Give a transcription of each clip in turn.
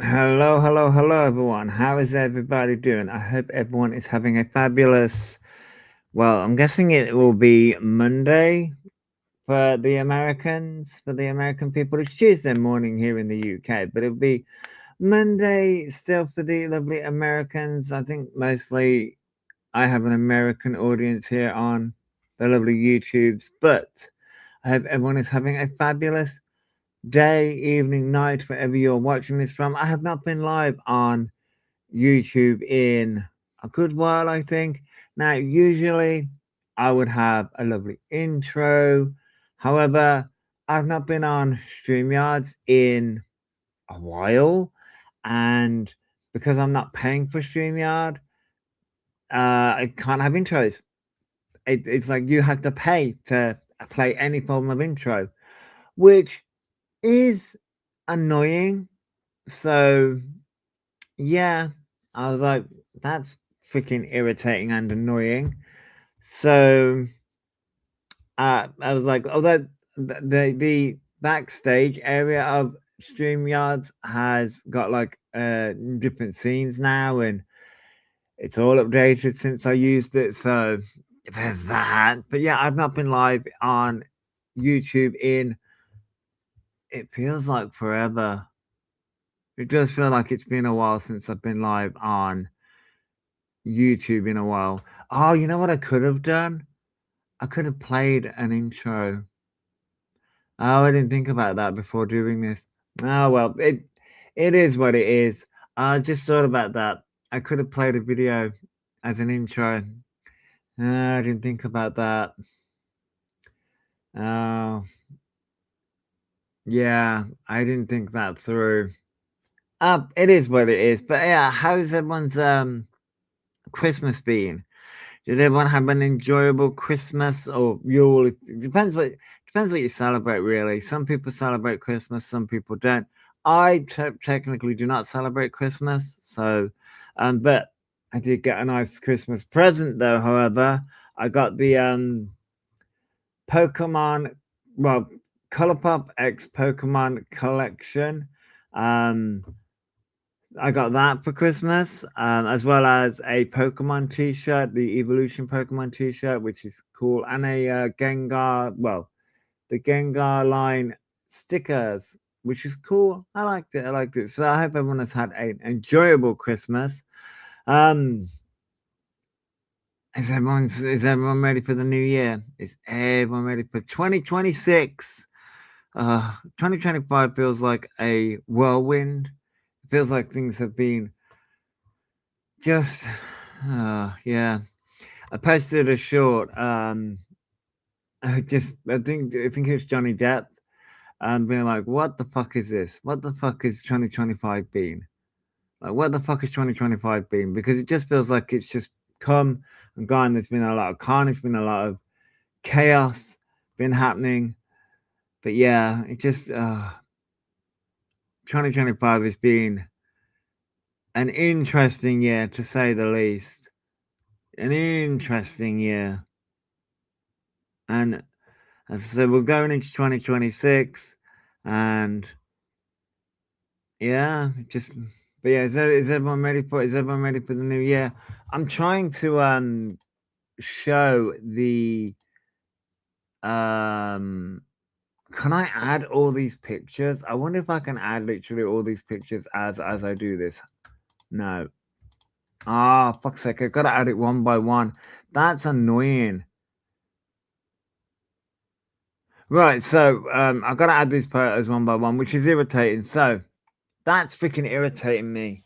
Hello, hello, hello, everyone. How is everybody doing? I hope everyone is having a fabulous, well, I'm guessing it will be Monday for the Americans, for the American people. It's Tuesday morning here in the UK, but it'll be Monday still for the lovely Americans. I think mostly I have an American audience here on the lovely YouTubes, but I hope everyone is having a fabulous day, evening, night, wherever you're watching this from. I have not been live on YouTube in a good while, I think. Now, usually I would have a lovely intro. However, I've not been on StreamYards in a while. And because I'm not paying for StreamYard, I can't have intros. It's like you have to pay to play any form of intro, which is annoying. So yeah, I was like, that's freaking irritating and annoying. So I was like, oh, that the backstage area of StreamYard has got like different scenes now, and it's all updated since I used it. So there's that. But yeah, I've not been live on YouTube in it feels like forever. It does feel like it's been a while since I've been live on YouTube in a while. Oh, you know what I could have done? I could have played an intro. Oh, I didn't think about that before doing this. Oh well, it is what it is. I just thought about that. I could have played a video as an intro. I didn't think about that. Oh, yeah, I didn't think that through. It is what it is. But yeah, how's everyone's Christmas been? Did everyone have an enjoyable Christmas or Yule? It depends what you celebrate, really. Some people celebrate Christmas, some people don't. I technically do not celebrate Christmas, so but I did get a nice Christmas present though. However, I got the Pokemon, well, ColourPop X Pokemon collection. Um, I got that for Christmas, as well as a Pokemon T-shirt, the Evolution Pokemon T-shirt, which is cool, and a Gengar, well, the Gengar line stickers, which is cool. I liked it. I liked it. So I hope everyone has had an enjoyable Christmas. Um, is everyone ready for the new year? Is everyone ready for 2026? 2025 feels like a whirlwind. It feels like things have been just, yeah. I posted a short. I think it's Johnny Depp, and being like, "What the fuck is this? What the fuck is 2025 been? Like, what the fuck is 2025 been?" Because it just feels like it's just come and gone. There's been a lot of carnage, been a lot of chaos, been happening. But yeah, it just 2025 has been an interesting year to say the least. An interesting year, and as I said, we're going into 2026, and yeah, just but yeah, is everyone ready for the new year? I'm trying to show the um can I add all these pictures? I wonder if I can add literally all these pictures as I do this. No. Ah, fuck's sake, I gotta add it one by one. That's annoying. Right, so I've got to add these photos one by one, which is irritating. So that's freaking irritating me.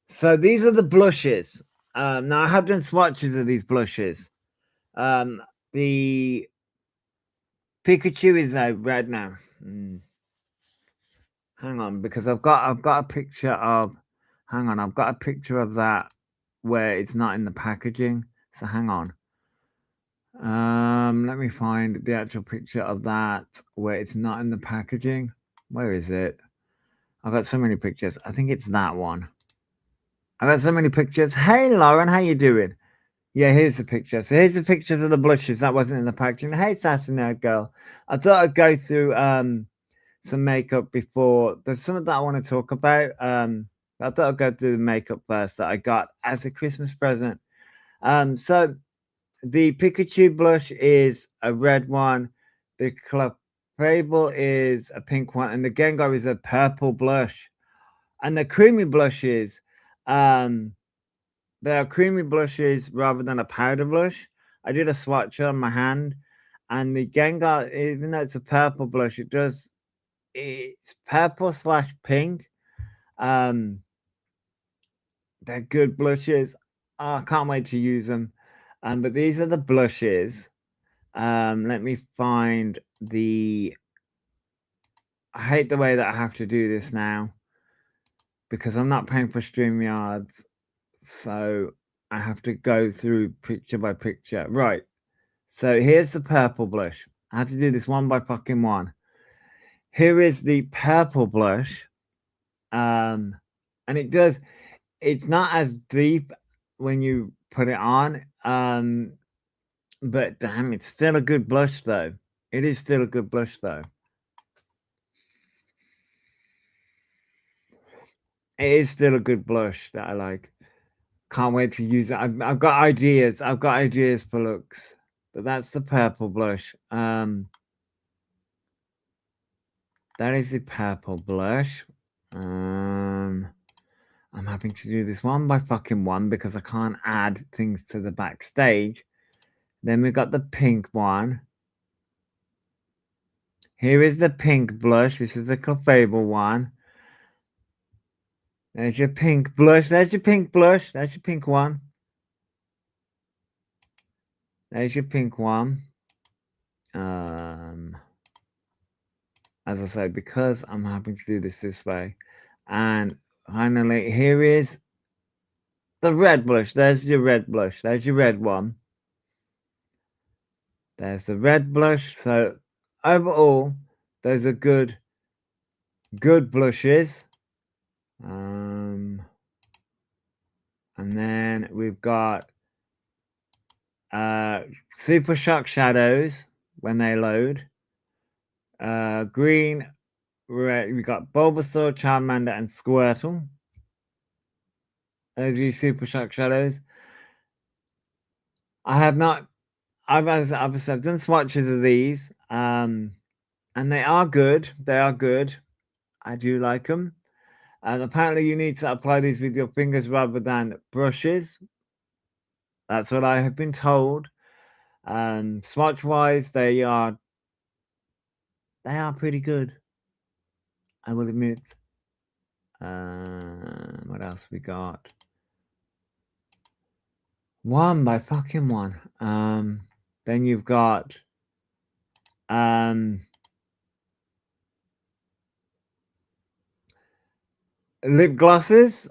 So these are the blushes. Now I have done swatches of these blushes. The Pikachu is a red now. Hang on, because I've got a picture of. Hang on, I've got a picture of that where it's not in the packaging. So hang on. Let me find the actual picture of that where it's not in the packaging. Where is it? I've got so many pictures. I think it's that one. I've got so many pictures. Hey Lauren, how you doing? Yeah, here's the picture. So here's the pictures of the blushes that wasn't in the packaging. Hey, Sassy Nerd Girl. I thought I'd go through some makeup before. There's something that I want to talk about. I thought I'd go through the makeup first that I got as a Christmas present. So the Pikachu blush is a red one. The Clefable is a pink one, and the Gengar is a purple blush. And the creamy blushes, they are creamy blushes rather than a powder blush. I did a swatch on my hand, and the Gengar, even though it's a purple blush, it's purple slash pink. They're good blushes. Oh, I can't wait to use them. But these are the blushes. Let me find the. I hate the way that I have to do this now because I'm not paying for StreamYards, so I have to go through picture by picture. Right. So here's the purple blush. I have to do this one by fucking one. Here is the purple blush. And it's not as deep when you put it on. But damn, it's still a good blush though. It is still a good blush though. It is still a good blush that I like. Can't wait to use it. I've got ideas. I've got ideas for looks. But that's the purple blush. That is the purple blush. I'm having to do this one by fucking one because I can't add things to the backstage. Then we've got the pink one. Here is the pink blush. This is the Clefable one. There's your pink blush. There's your pink blush. There's your pink one. There's your pink one. As I said, because I'm having to do this way. And finally, here is the red blush. There's your red blush. There's your red one. There's the red blush. So overall, those are good blushes. And then we've got Super Shock shadows when they load. Green, red. We got Bulbasaur, Charmander, and Squirtle. Those are Super Shock shadows. I have not. I've done swatches of these, and they are good. They are good. I do like them. And apparently, you need to apply these with your fingers rather than brushes. That's what I have been told. Swatch wise, they are pretty good. I will admit. What else we got? One by fucking one. Then you've got lip glosses.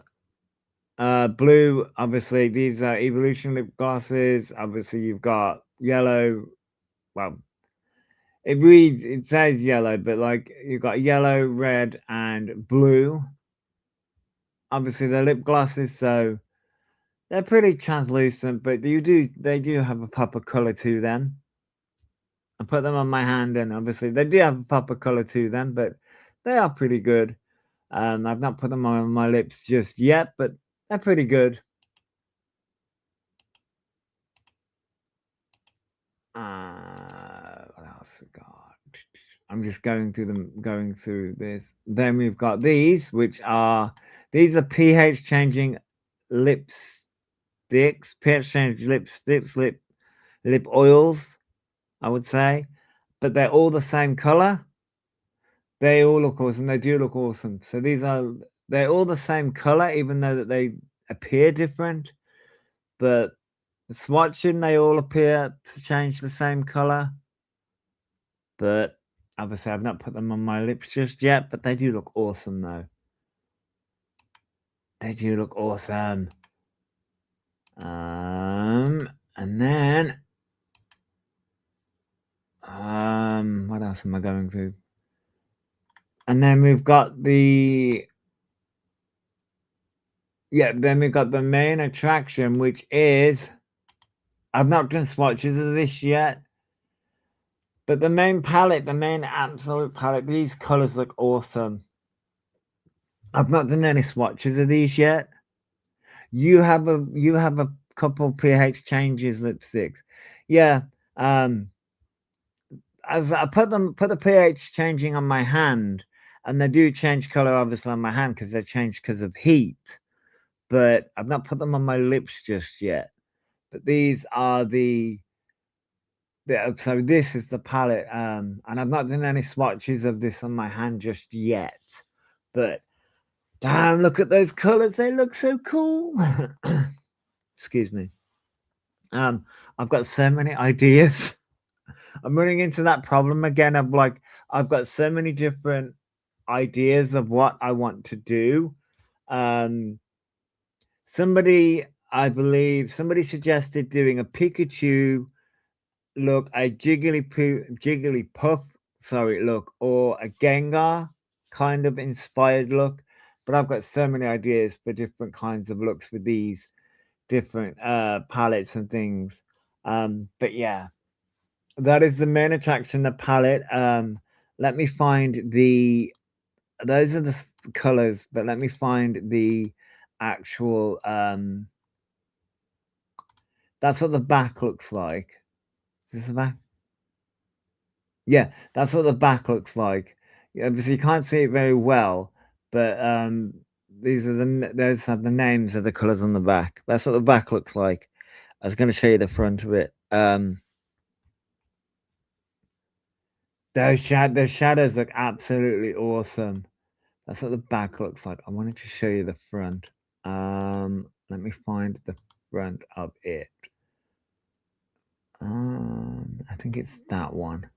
Blue, obviously, these are Evolution lip glosses. Obviously, you've got yellow. Well, it says yellow, but like you've got yellow, red, and blue. Obviously, they're lip glosses, so they're pretty translucent, but they do have a pop of color to them. I put them on my hand, and obviously they do have a pop of color to them, but they are pretty good. I've not put them on my lips just yet, but they're pretty good. What else we got? I'm just going through this. Then we've got these, these are pH changing lipsticks, pH changing lipsticks, lip oils, I would say, but they're all the same color. They all look awesome. They do look awesome. So they're all the same color, even though that they appear different. But the swatching, they all appear to change the same color. But obviously, I've not put them on my lips just yet. But they do look awesome, though. They do look awesome. And then, what else am I going through? And then we've got the main attraction, which is I've not done swatches of this yet, But the main palette, the main absolute palette, these colors look awesome. I've not done any swatches of these yet. You have a couple pH changes lipsticks. Yeah. As I put the pH changing on my hand, and they do change color obviously on my hand because they change because of heat. But I've not put them on my lips just yet. But these are so this is the palette, and I've not done any swatches of this on my hand just yet. But damn, look at those colors, they look so cool. Excuse me. I've got so many ideas. I'm running into that problem again of like I've got so many different ideas of what I want to do. Somebody, I believe, somebody suggested doing a Pikachu look, a Jigglypuff, sorry, look, or a Gengar kind of inspired look. But I've got so many ideas for different kinds of looks with these different palettes and things. But yeah, that is the main attraction, the palette. Let me find those are the colors, but let me find the actual that's what the back looks like. Is this the back? Yeah, that's what the back looks like. Yeah, obviously you can't see it very well, but these are those are the names of the colors on the back. That's what the back looks like. I was going to show you the front of it. Those shadows look absolutely awesome. That's what the back looks like. I wanted to show you the front. Let me find the front of it. I think it's that one.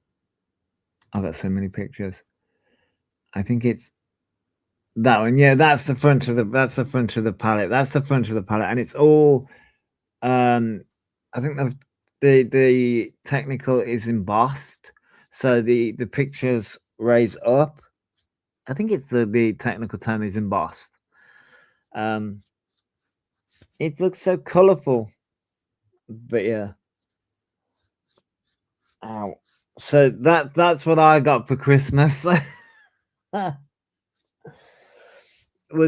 I've got so many pictures. I think it's that one. Yeah, that's the front of the palette. That's the front of the palette, and it's all. I think the technical is embossed, so the pictures raise up. I think it's the technical term is embossed. It looks so colorful, but yeah. Ow. So that's what I got for Christmas. Was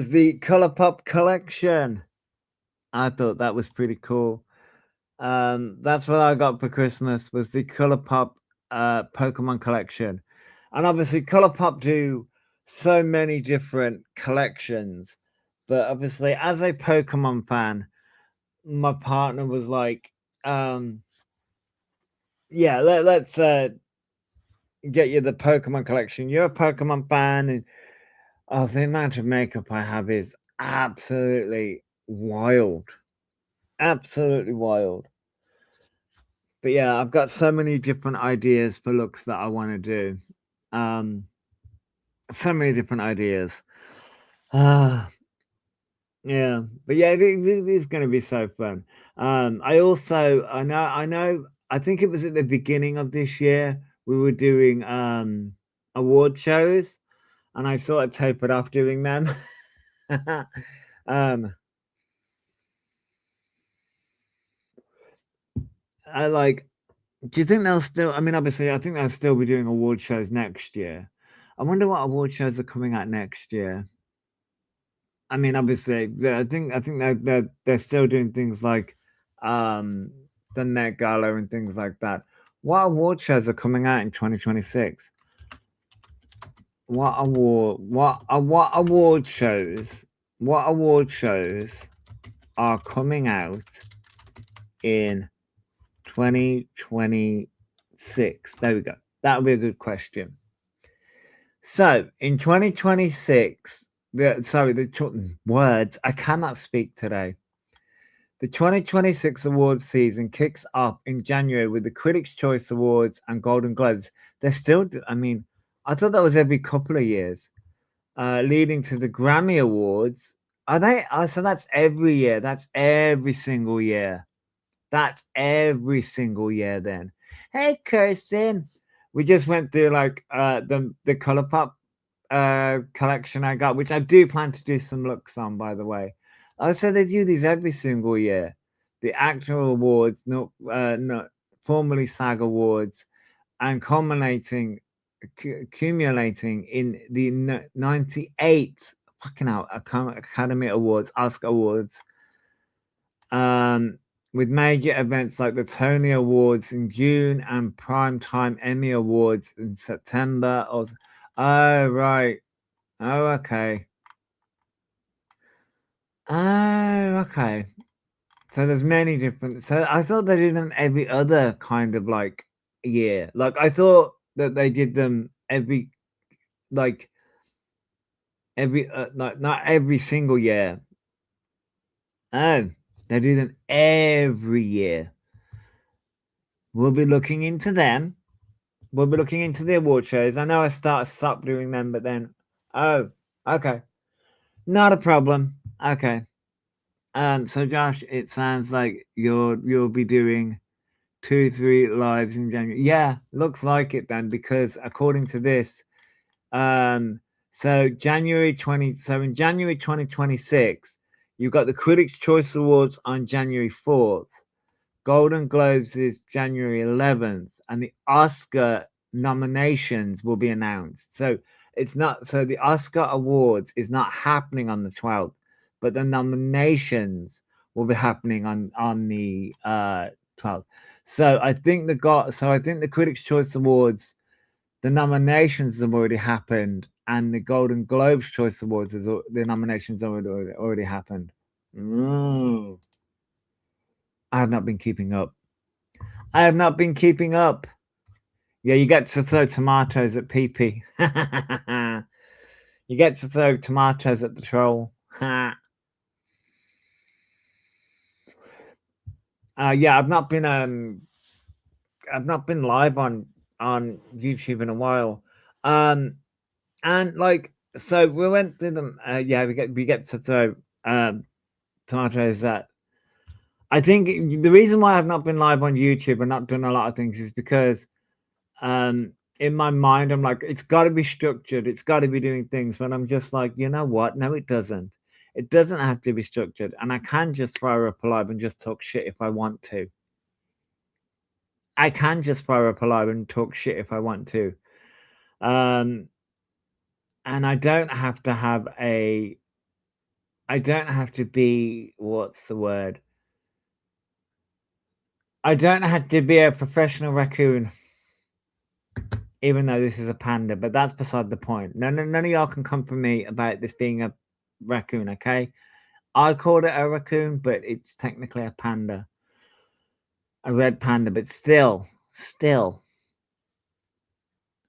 the ColourPop collection. I thought that was pretty cool. That's what I got for Christmas was the ColourPop Pokemon collection. And obviously ColourPop do so many different collections. But obviously as a Pokemon fan, my partner was like, yeah, let's get you the Pokemon collection. You're a Pokemon fan, and oh, the amount of makeup I have is absolutely wild. Absolutely wild. But yeah, I've got so many different ideas for looks that I want to do. So many different ideas. Yeah, but yeah, it's going to be so fun. I know, I think it was at the beginning of this year we were doing award shows, and I sort of tapered off doing them. um, I like. Do you think they'll still? I mean, obviously, I think they'll still be doing award shows next year. I wonder what award shows are coming out next year. I mean, obviously, I think they're still doing things like um, the Met Gala and things like that. What award shows are coming out in 2026? What award shows? What award shows are coming out in 2026? There we go. That would be a good question. So in 2026, the words I cannot speak today. The 2026 awards season kicks off in January with the Critics' Choice Awards and Golden Globes. They're still, I mean, I thought that was every couple of years, leading to the Grammy Awards. Are they? So that's every year. That's every single year. That's every single year. Then, hey, Kirsten, we just went through like the ColourPop collection I got, which I do plan to do some looks on, by the way. So they do these every single year. The actual awards, not formerly SAG Awards, and accumulating in the 98th fucking hell Academy Awards, Oscar Awards, with major events like the Tony Awards in June and Primetime Emmy Awards in September. Oh, right. Oh, okay. Oh, okay. So there's many different. So I thought they did them every other kind of like year. Like I thought that they did them like every like not every single year. Oh, they do them every year. We'll be looking into them. We'll be looking into the award shows. I know I stopped doing them, but then okay, not a problem. Okay. So Josh, it sounds like you'll be doing 2-3 lives in January. Yeah, looks like it then, because according to this, so in January 2026, you've got the Critics' Choice Awards on January 4th. Golden Globes is January 11th, and the Oscar nominations will be announced. So the Oscar Awards is not happening on the 12th, but the nominations will be happening on the 12th. So I think the Critics' Choice Awards, the nominations have already happened, and the Golden Globes Choice Awards the nominations already happened. I have not been keeping up. Yeah, you get to throw tomatoes at PP. You get to throw tomatoes at the troll. Yeah, I've not been live on YouTube in a while. And like, so we went through them. Yeah, we get to throw tomatoes at. I think the reason why I've not been live on YouTube and not done a lot of things is because in my mind I'm like, it's got to be structured, it's got to be doing things, but I'm just like, you know what, no, it doesn't have to be structured, and I can just fire up live and just talk shit if I want to. I can just fire up live and talk shit if I want to. And I don't have to be, what's the word, I don't have to be a professional raccoon, even though this is a panda, but that's beside the point. None of y'all can come for me about this being a raccoon, okay? I called it a raccoon, but it's technically a panda. A red panda, but still,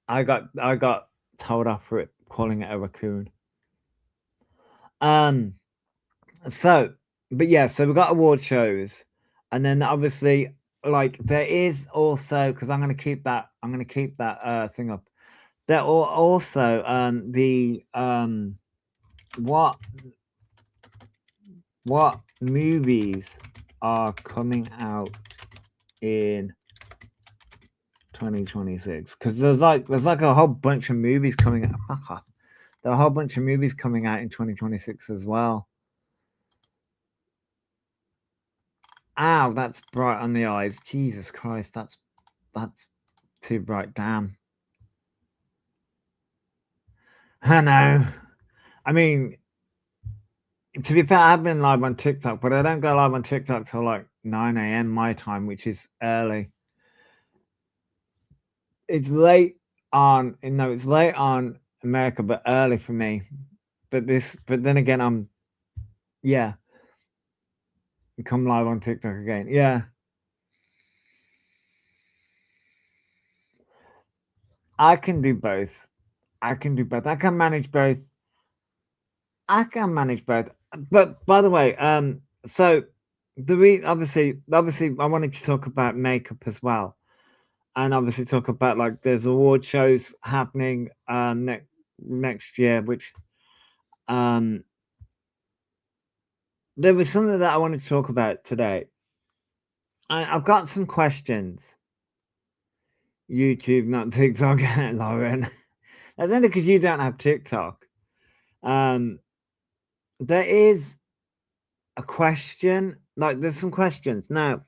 I got told off for it, calling it a raccoon. So, but yeah, so we've got award shows, and then obviously, like, there is also, because I'm gonna keep that thing up. There are also the what movies are coming out in 2026, because there's like a whole bunch of movies coming out. There are a whole bunch of movies coming out in 2026 as well. Ow, that's bright on the eyes. Jesus Christ, that's too bright. Damn. I know. I mean, to be fair, I've been live on TikTok, but I don't go live on TikTok till like 9 a.m. my time, which is early. It's late on America, but early for me. But then again, I'm come live on TikTok again. Yeah. I can do both. I can manage both. But by the way, so obviously I wanted to talk about makeup as well. And obviously talk about, like, there's award shows happening next year, which there was something that I wanted to talk about today. I've got some questions. YouTube, not TikTok, Lauren. That's only because you don't have TikTok. There is a question, like, there's some questions now.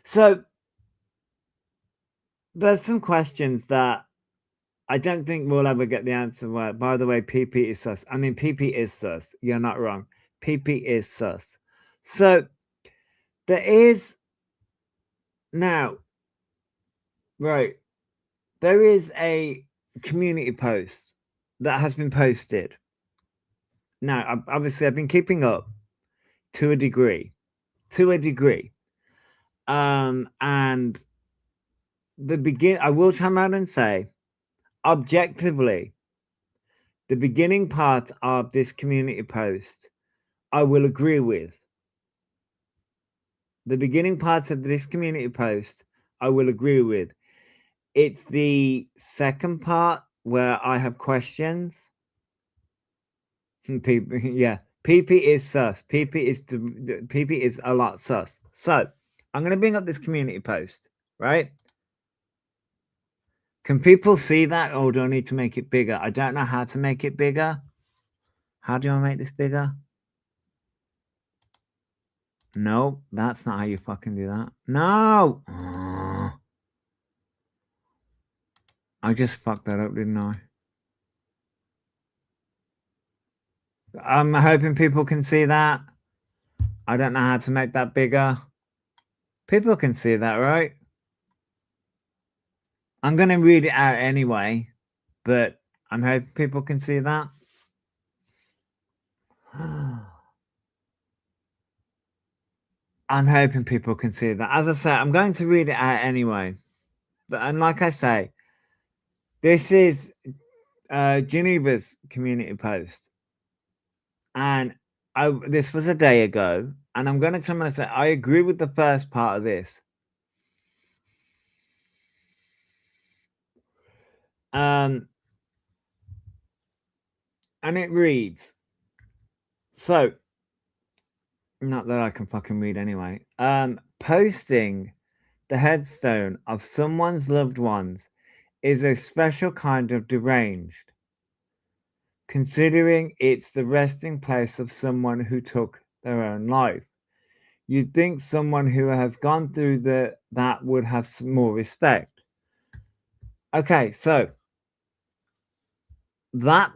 So There's some questions that I don't think we'll ever get the answer right. By the way, PP is sus. I mean, PP is sus. You're not wrong. PP is sus. So there is now, right, there is a community post that has been posted. Now, obviously, I've been keeping up to a degree, and I will come out and say, objectively, the beginning part of this community post, I will agree with. The beginning part of this community post, I will agree with. It's the second part where I have questions. Yeah, PP is sus. PP is a lot sus. So I'm going to bring up this community post, right? Can people see that, or do I need to make it bigger? I don't know how to make it bigger. How do I make this bigger? No, that's not how you fucking do that. No! I just fucked that up, didn't I? I'm hoping people can see that. I don't know how to make that bigger. People can see that, right? I'm going to read it out anyway, but I'm hoping people can see that. I'm hoping people can see that. As I say, I'm going to read it out anyway. And like I say, this is Geneva's community post. And this was a day ago. And I'm going to come and say, I agree with the first part of this. And it reads, so, not that I can fucking read anyway. Posting the headstone of someone's loved ones is a special kind of deranged, considering it's the resting place of someone who took their own life. You'd think someone who has gone through that would have some more respect. Okay, so that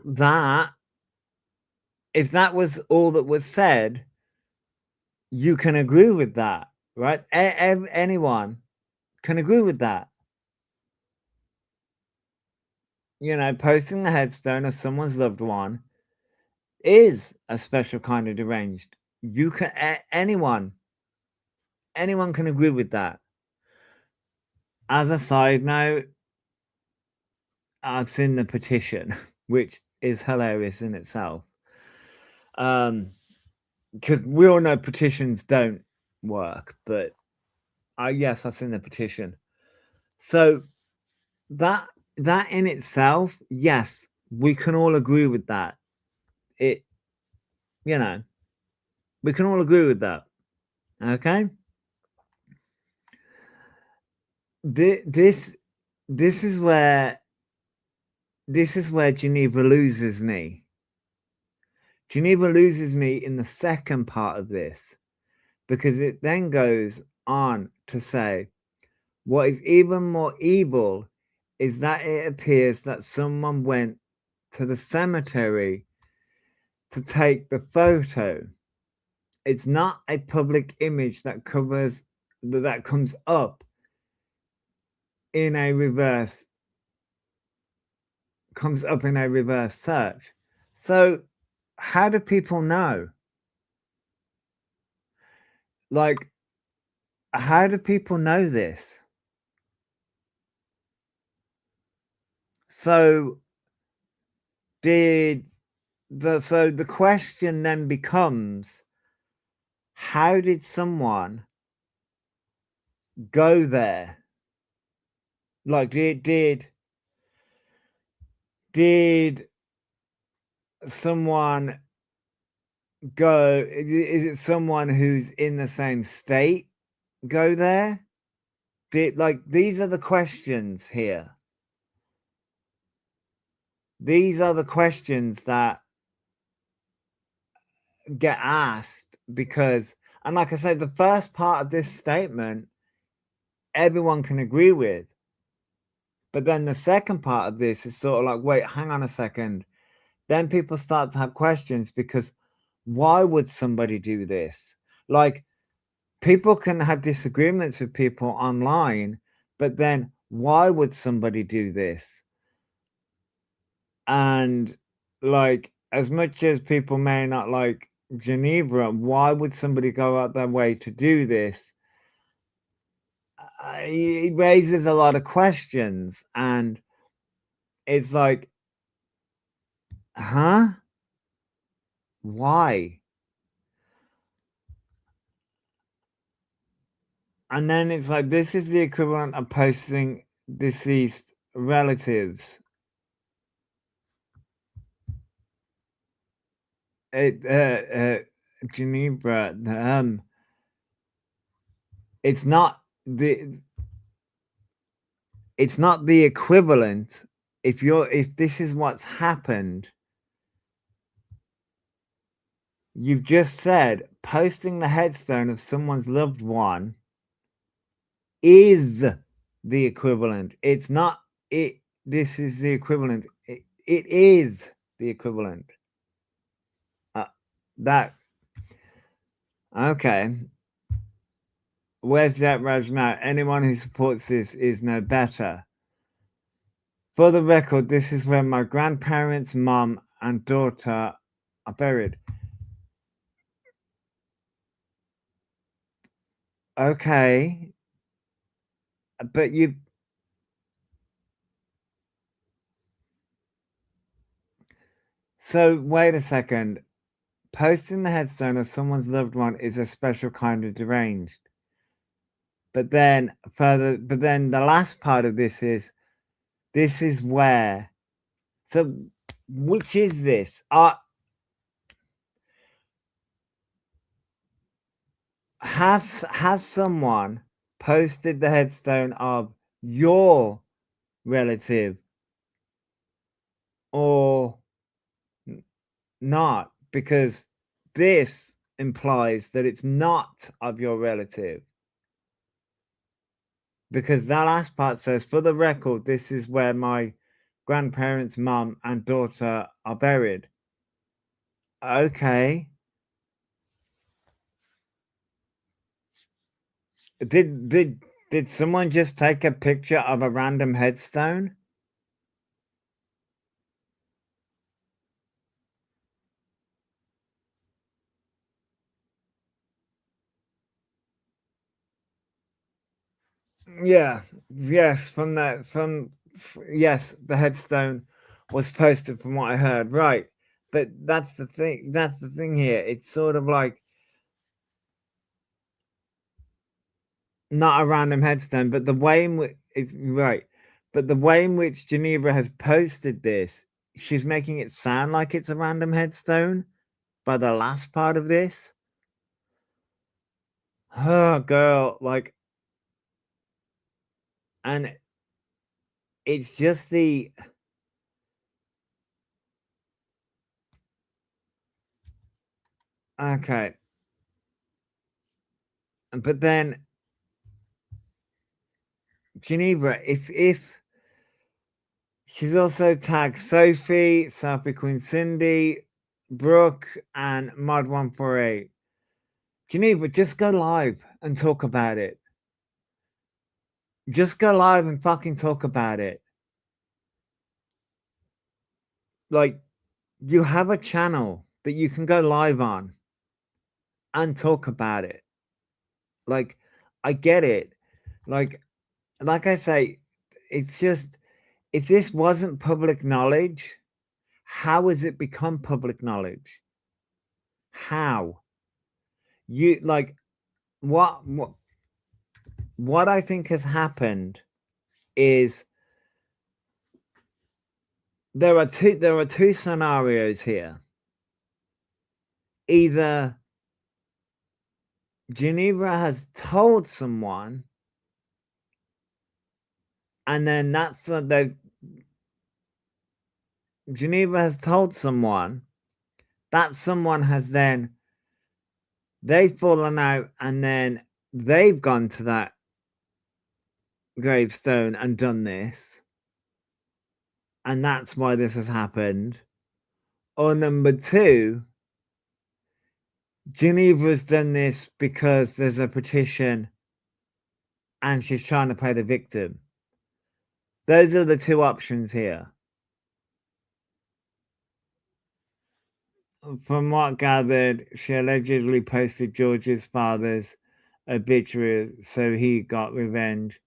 if that was all that was said, you can agree with that, right? Anyone can agree with that. You know, posting the headstone of someone's loved one is a special kind of deranged. You can anyone can agree with that. As a side note, I've seen the petition, which is hilarious in itself. Because we all know petitions don't work, but yes, I've seen the petition. So that in itself, yes, we can all agree with that. It, you know, we can all agree with that. Okay. This is where Geneva loses me. Geneva loses me in the second part of this, because it then goes on to say, what is even more evil is that it appears that someone went to the cemetery to take the photo. It's not a public image that comes up in a reverse search. So how do people know? Like, how do people know this? So the question then becomes, how did someone go there? Like, did someone go? Is it someone who's in the same state go there? These are the questions here. These are the questions that get asked because, and like I said, the first part of this statement, everyone can agree with. But then the second part of this is sort of like, wait, hang on a second. Then people start to have questions because why would somebody do this? Like, people can have disagreements with people online, but then why would somebody do this? And like, as much as people may not like Geneva, why would somebody go out their way to do this? It raises a lot of questions, and it's like, huh? Why? And then it's like, this is the equivalent of posting deceased relatives. Geneva, it's not the equivalent. If this is what's happened, you've just said posting the headstone of someone's loved one is the equivalent. It's not it. This is the equivalent. It is the equivalent. That okay. Where's that Raj now? Anyone who supports this is no better. For the record, this is where my grandparents, mom, and daughter are buried. Okay. But you. So, wait a second. Posting the headstone of someone's loved one is a special kind of deranged. But then, the last part of this is where. So, which is this? Has someone posted the headstone of your relative or not? Because this implies that it's not of your relative. Because that last part says, for the record, this is where my grandparents, mum, and daughter are buried. Okay. Did someone just take a picture of a random headstone? Yeah. Yes. Yes, the headstone was posted from what I heard. Right. But that's the thing. That's the thing here. It's sort of like not a random headstone, but the way in which it's right. But the way in which Geneva has posted this, she's making it sound like it's a random headstone by the last part of this. Oh, girl, like, and it's just the okay. But then Geneva, if she's also tagged Sophie, Sophie Queen Cindy, Brooke, and Mod148. Geneva, just go live and talk about it. Just go live and fucking talk about it. Like, you have a channel that you can go live on and talk about it. Like, I get it. Like I say, it's just if this wasn't public knowledge, how has it become public knowledge? How? You like what I think has happened is there are two scenarios here. Either Geneva has told someone, and then that's Geneva has told someone, that someone has then they've fallen out, and then they've gone to that gravestone and done this, and that's why this has happened. Or number two, Geneva's done this because there's a petition and she's trying to play the victim. Those are the two options here. From what gathered, she allegedly posted George's father's obituary so he got revenge.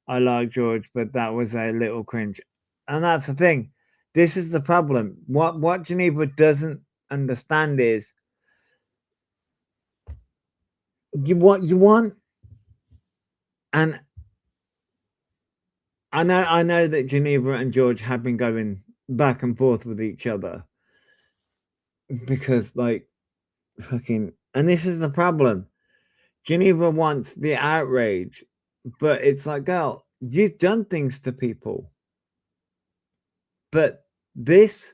I like George, but that was a little cringe. And that's the thing. This is the problem. What Geneva doesn't understand is you want, and I know that Geneva and George have been going back and forth with each other because like fucking, and this is the problem. Geneva wants the outrage, but it's like, girl, you've done things to people. But this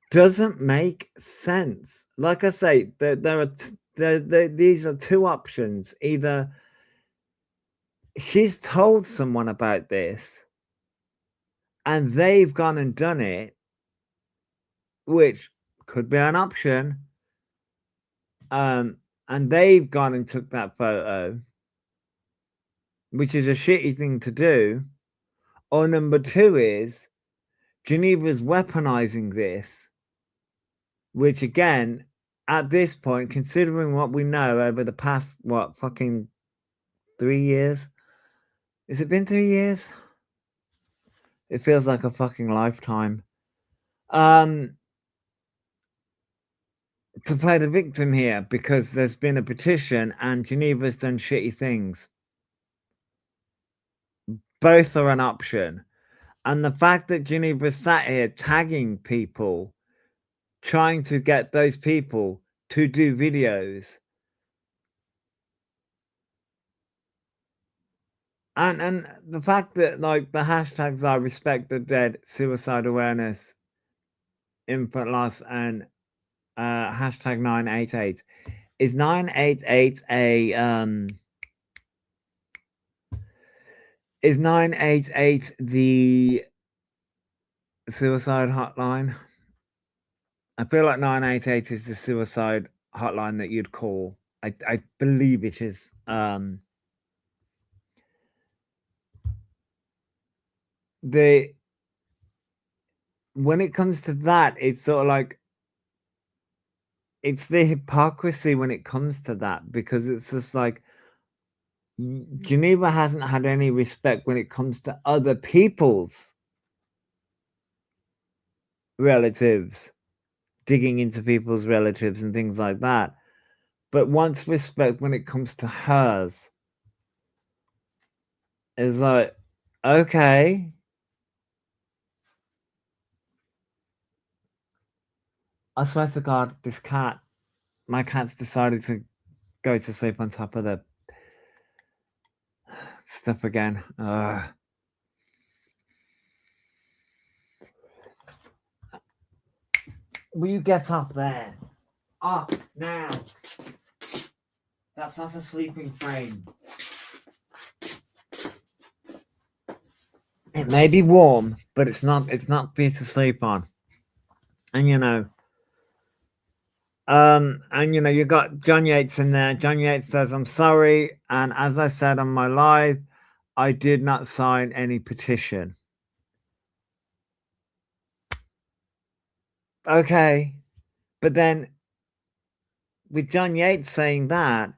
doesn't make sense. Like I say, these are two options. Either she's told someone about this and they've gone and done it, which could be an option, and they've gone and took that photo, which is a shitty thing to do. Or number two is Geneva's weaponizing this, which again, at this point, considering what we know over the past, what, fucking 3 years? Has it been 3 years? It feels like a fucking lifetime. To play the victim here because there's been a petition and Geneva's done shitty things. Both are an option. And the fact that Geneva sat here tagging people, trying to get those people to do videos, and the fact that like the hashtags are respect the dead, suicide awareness, infant loss, and hashtag 988. Is 988 is 988 the suicide hotline? I feel like 988 is the suicide hotline that you'd call. I believe it is. When it comes to that, it's sort of like it's the hypocrisy when it comes to that, because it's just like Geneva hasn't had any respect when it comes to other people's relatives, digging into people's relatives and things like that, but wants respect when it comes to hers. It's like, okay. I swear to God, my cat's decided to go to sleep on top of the stuff again. Will you get up there? Up now. That's not a sleeping frame. It may be warm, but it's not for you to sleep on. And you know, you got John Yates in there. John Yates says, I'm sorry, and as I said on my live, I did not sign any petition. Okay. But then with John Yates saying that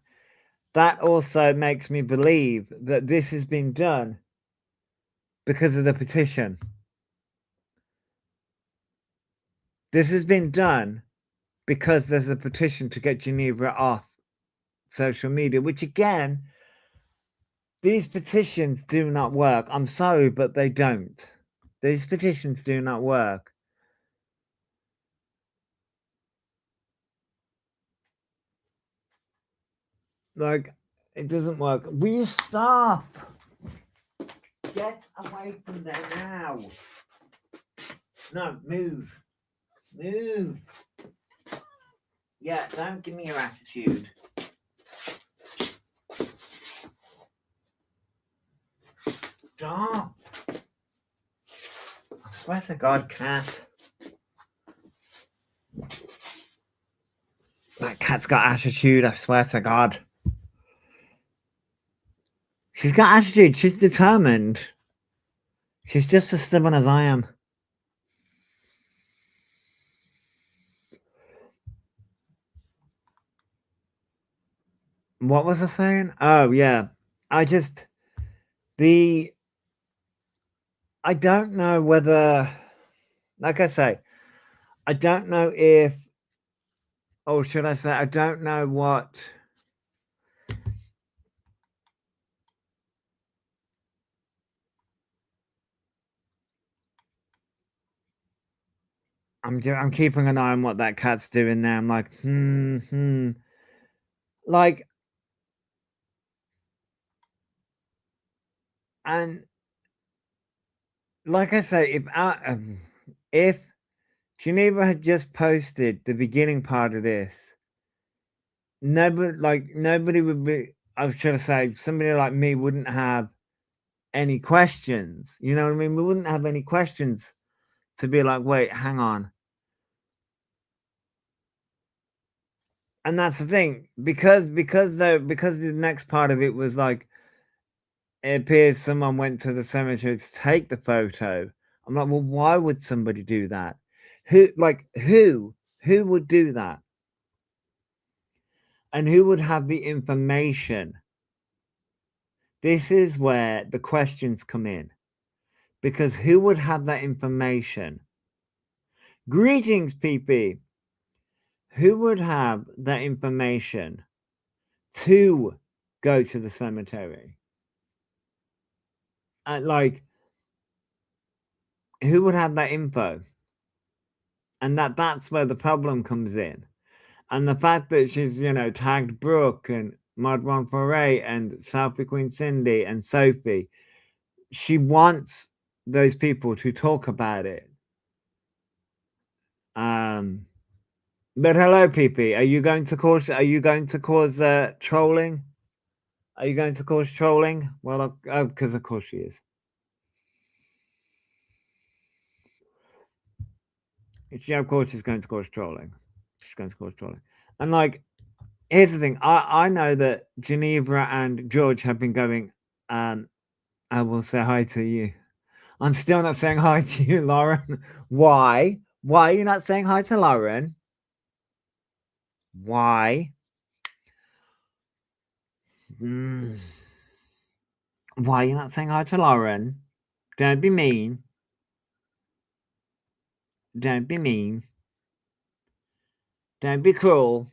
also makes me believe that this has been done because of the petition. This has been done because there's a petition to get Geneva off social media, which again, these petitions do not work. I'm sorry, but they don't. These petitions do not work. Like, it doesn't work. Will you stop? Get away from there now. No, move. Move. Yeah, don't give me your attitude. Stop. swear to God, cat. That cat's got attitude, I swear to God. She's got attitude, she's determined. She's just as stubborn as I am. What was I saying? Oh, yeah. I don't know whether, like I say, I don't know if, or should I say, I don't know what. I'm keeping an eye on what that cat's doing now. I'm like, like, and like I say, if Geneva had just posted the beginning part of this, nobody would be. I was trying to say somebody like me wouldn't have any questions. You know what I mean? We wouldn't have any questions to be like, wait, hang on. And that's the thing, because the next part of it was like, it appears someone went to the cemetery to take the photo. I'm like, well, why would somebody do that? Who would do that? And who would have the information? This is where the questions come in. Because who would have that information? Greetings, PP. Who would have that information to go to the cemetery? Like, who would have that info? And that's where the problem comes in. And the fact that she's, tagged Brooke and Mod 148 and Selfie Queen Cindy and Sophie, she wants those people to talk about it. But hello, PP. Are you going to cause trolling? Are you going to cause trolling? Well, because of course she is. Yeah, of course she's going to cause trolling. She's going to cause trolling. And like, here's the thing. I know that Geneva and George have been going, I will say hi to you. I'm still not saying hi to you, Lauren. Why? Why are you not saying hi to Lauren? Why? Why are you not saying hi to Lauren? Don't be mean. Don't be mean. Don't be cruel.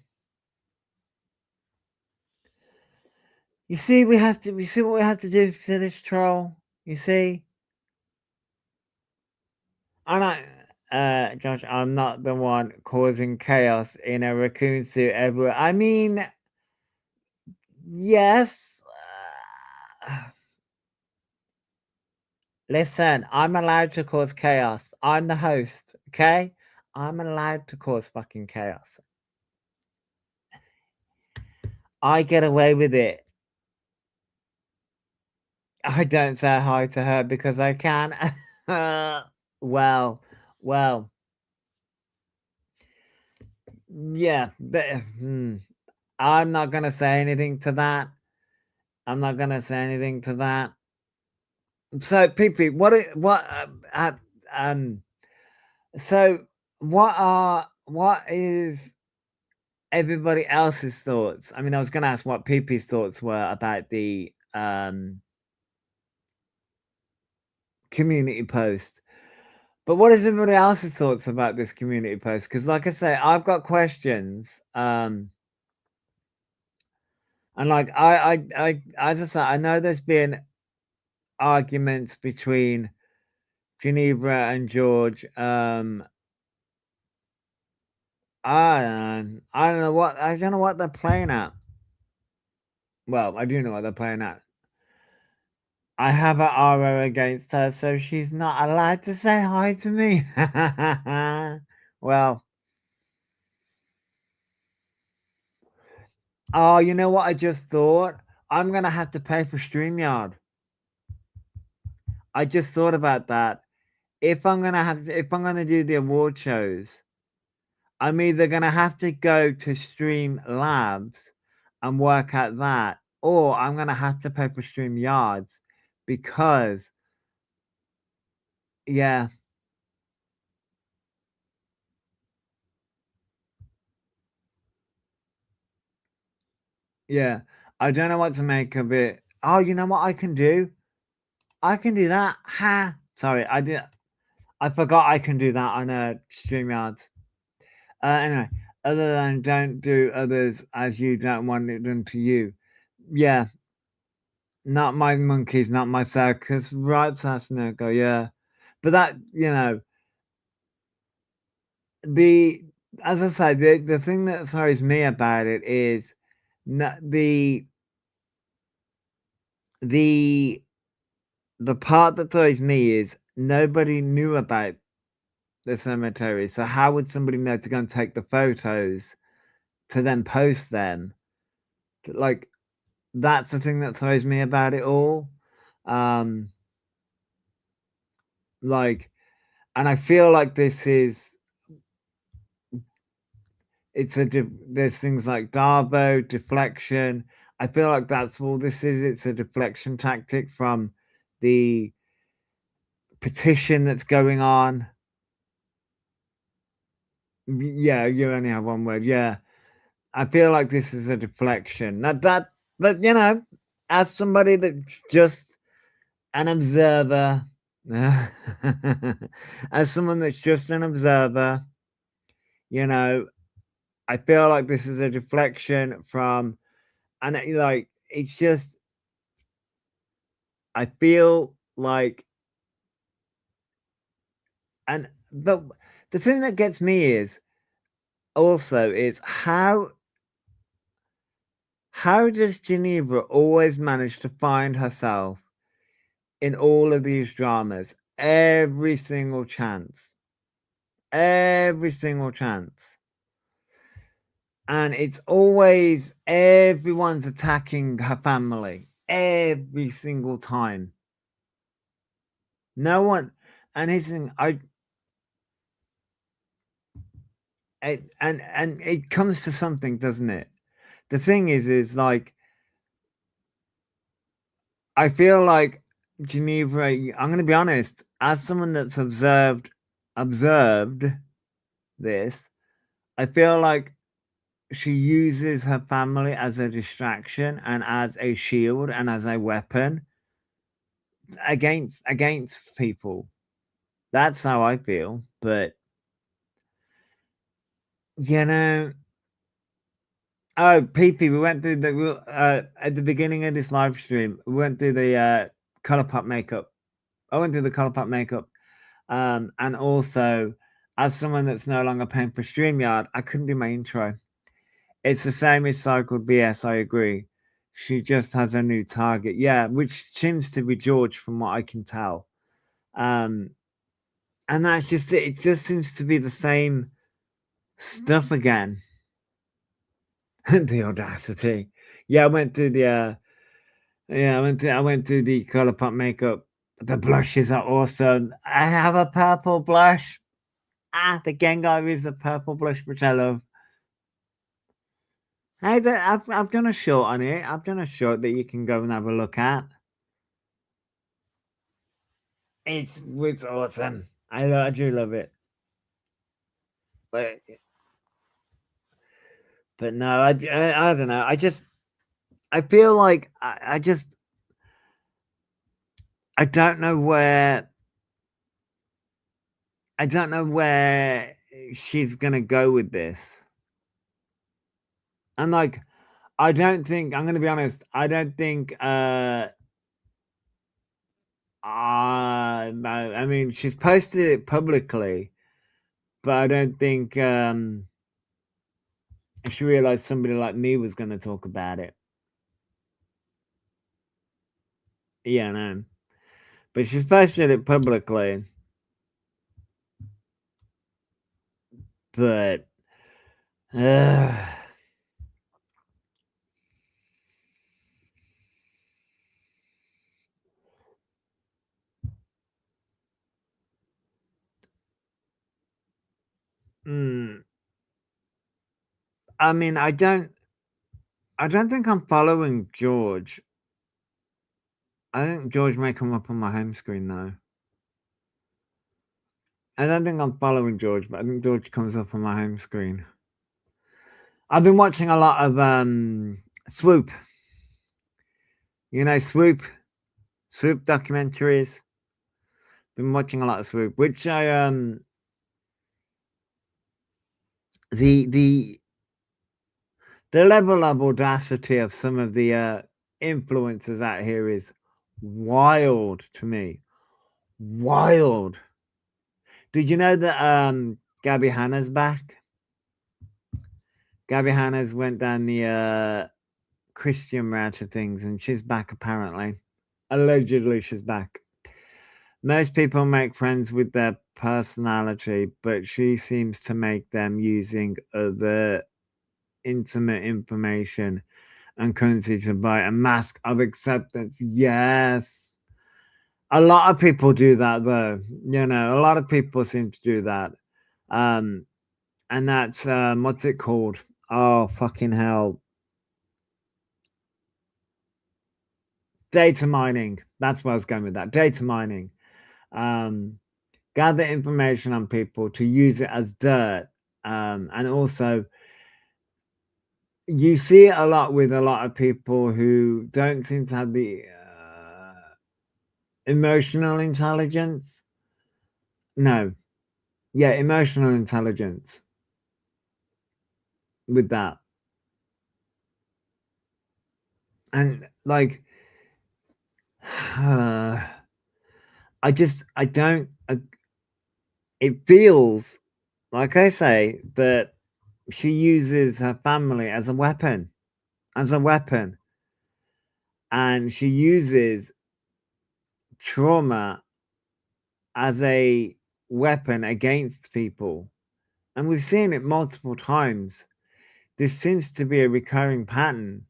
You see, you see what we have to do to this troll? You see? Josh, I'm not the one causing chaos in a raccoon suit everywhere. I mean, yes. Listen, I'm allowed to cause chaos. I'm the host, okay? I'm allowed to cause fucking chaos. I get away with it. I don't say hi to her because I can. well, yeah. I'm not gonna say anything to that. I'm not gonna say anything to that. So, PP, so what is everybody else's thoughts? I mean, I was gonna ask what PP's thoughts were about the community post. But what is everybody else's thoughts about this community post? Because, like I say, I've got questions. And like I as I say, I know there's been arguments between Geneva and George. I don't know what they're playing at. Well, I do know what they're playing at. I have an RO against her, so she's not allowed to say hi to me. Well, oh, you know what I just thought? I'm gonna have to pay for StreamYard. I just thought about that. if I'm gonna do the award shows, I'm either gonna have to go to Streamlabs and work at that, or I'm gonna have to pay for StreamYards because yeah, yeah. I don't know what to make of it. Oh, you know what I can do? I can do that. Ha! Sorry, I forgot I can do that on StreamYards. Anyway, other than don't do others as you don't want it done to you. Yeah, not my monkeys, not my circus. Right, Sasnoko, yeah. But that, the as I said, the thing that throws me about it is not the the part that throws me is nobody knew about the cemetery. So how would somebody know to go and take the photos to then post them? Like that's the thing that throws me about it all. Um, like, and I feel like this is there's things like Darbo deflection. I feel like that's all this is. It's a deflection tactic from the petition that's going on. Yeah, you only have one word. Yeah, I feel like this is a deflection. But as somebody that's just an observer, as someone that's just an observer, you know, I feel like this is a deflection from, and it's just, I feel like, and the thing that gets me is also is how does Geneva always manage to find herself in all of these dramas every single chance, every single chance, and it's always everyone's attacking her family every single time. No one, and his thing, and it comes to something, doesn't it? The thing is like I feel like Geneva. I'm going to be honest, as someone that's observed this, I feel like she uses her family as a distraction and as a shield and as a weapon against people. That's how I feel. But you know, oh, PP, we went through at the beginning of this live stream. We went through the color pop makeup. I went through the color pop makeup, and also as someone that's no longer paying for Streamyard, I couldn't do my intro. It's the same as Cycled BS. I agree. She just has a new target, yeah, which seems to be George, from what I can tell. Um, and that's just it. It just seems to be the same stuff again. The audacity. Yeah, I went through the yeah, I went through the color pop makeup. The blushes are awesome. I have a purple blush. The Gengar is a purple blush, which I love. Hey, I've done a short on it. I've done a short that you can go and have a look at. It's awesome. I do love it. But no, I don't know. I feel like I don't know where I don't know where she's gonna go with this. And like I don't think I'm gonna be honest, I don't think no, I mean she's posted it publicly, but I don't think she realized somebody like me was gonna talk about it. Yeah, no. But she's posted it publicly. But uh, I mean, I don't think I'm following George. I think George may come up on my home screen though. I don't think I'm following George, but I think George comes up on my home screen. I've been watching a lot of Swoop. You know, Swoop documentaries. Been watching a lot of Swoop, which I the level of audacity of some of the influencers out here is wild to me. Wild. Did you know that Gabby Hanna's back? Gabby Hanna's went down the Christian route of things, and she's back apparently. Allegedly, she's back. Most people make friends with their personality, but she seems to make them using other intimate information and currency to buy a mask of acceptance. Yes. A lot of people do that though. You know, a lot of people seem to do that. And that's what's it called? Oh fucking hell. Data mining. That's where I was going with that. Data mining. Gather information on people to use it as dirt. And also you see it a lot with a lot of people who don't seem to have the emotional intelligence. No. Yeah, emotional intelligence with that. And like I don't it feels like I say that she uses her family as a weapon, and she uses trauma as a weapon against people. And we've seen it multiple times. This seems to be a recurring pattern.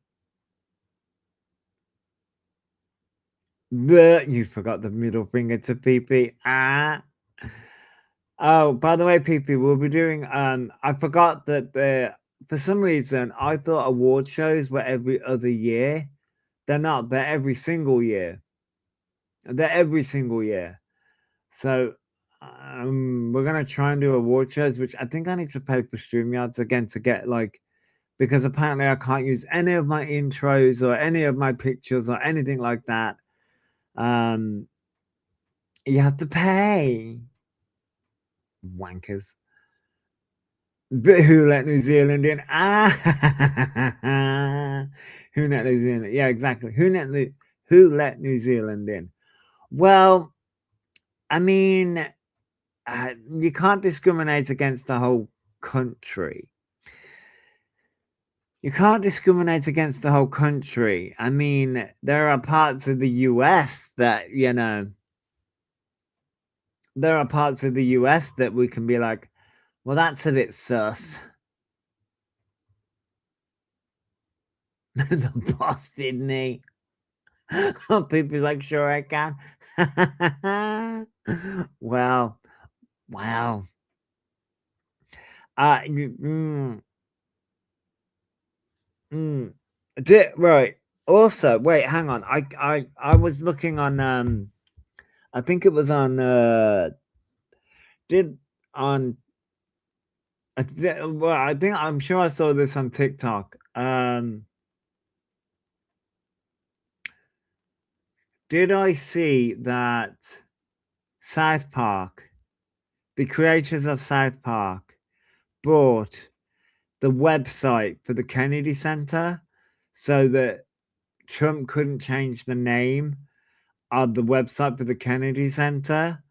You forgot the middle finger to PP. Ah. Oh, by the way, PP, we'll be doing. I forgot that for some reason I thought award shows were every other year. They're not. They're every single year. They're every single year. So we're gonna try and do award shows, which I think I need to pay for StreamYards again to get like, because apparently I can't use any of my intros or any of my pictures or anything like that. You have to pay. Wankers. But who let New Zealand in? Ah, who let New Zealand? Yeah, exactly. Who let New Zealand in? Well, I mean, you can't discriminate against the whole country. You can't discriminate against the whole country. I mean, there are parts of the US that, you know, there are parts of the US that we can be like, well, that's a bit sus. The boss, didn't he? People's like, sure I can. Wow. Wow. Mm, mm. Right. Also, wait, hang on. I was looking on I think it was on did on well, I think I'm sure I saw this on TikTok. Did I see that South Park, the creators of South Park, bought the website for the Kennedy Center so that Trump couldn't change the name of the website for the Kennedy Center?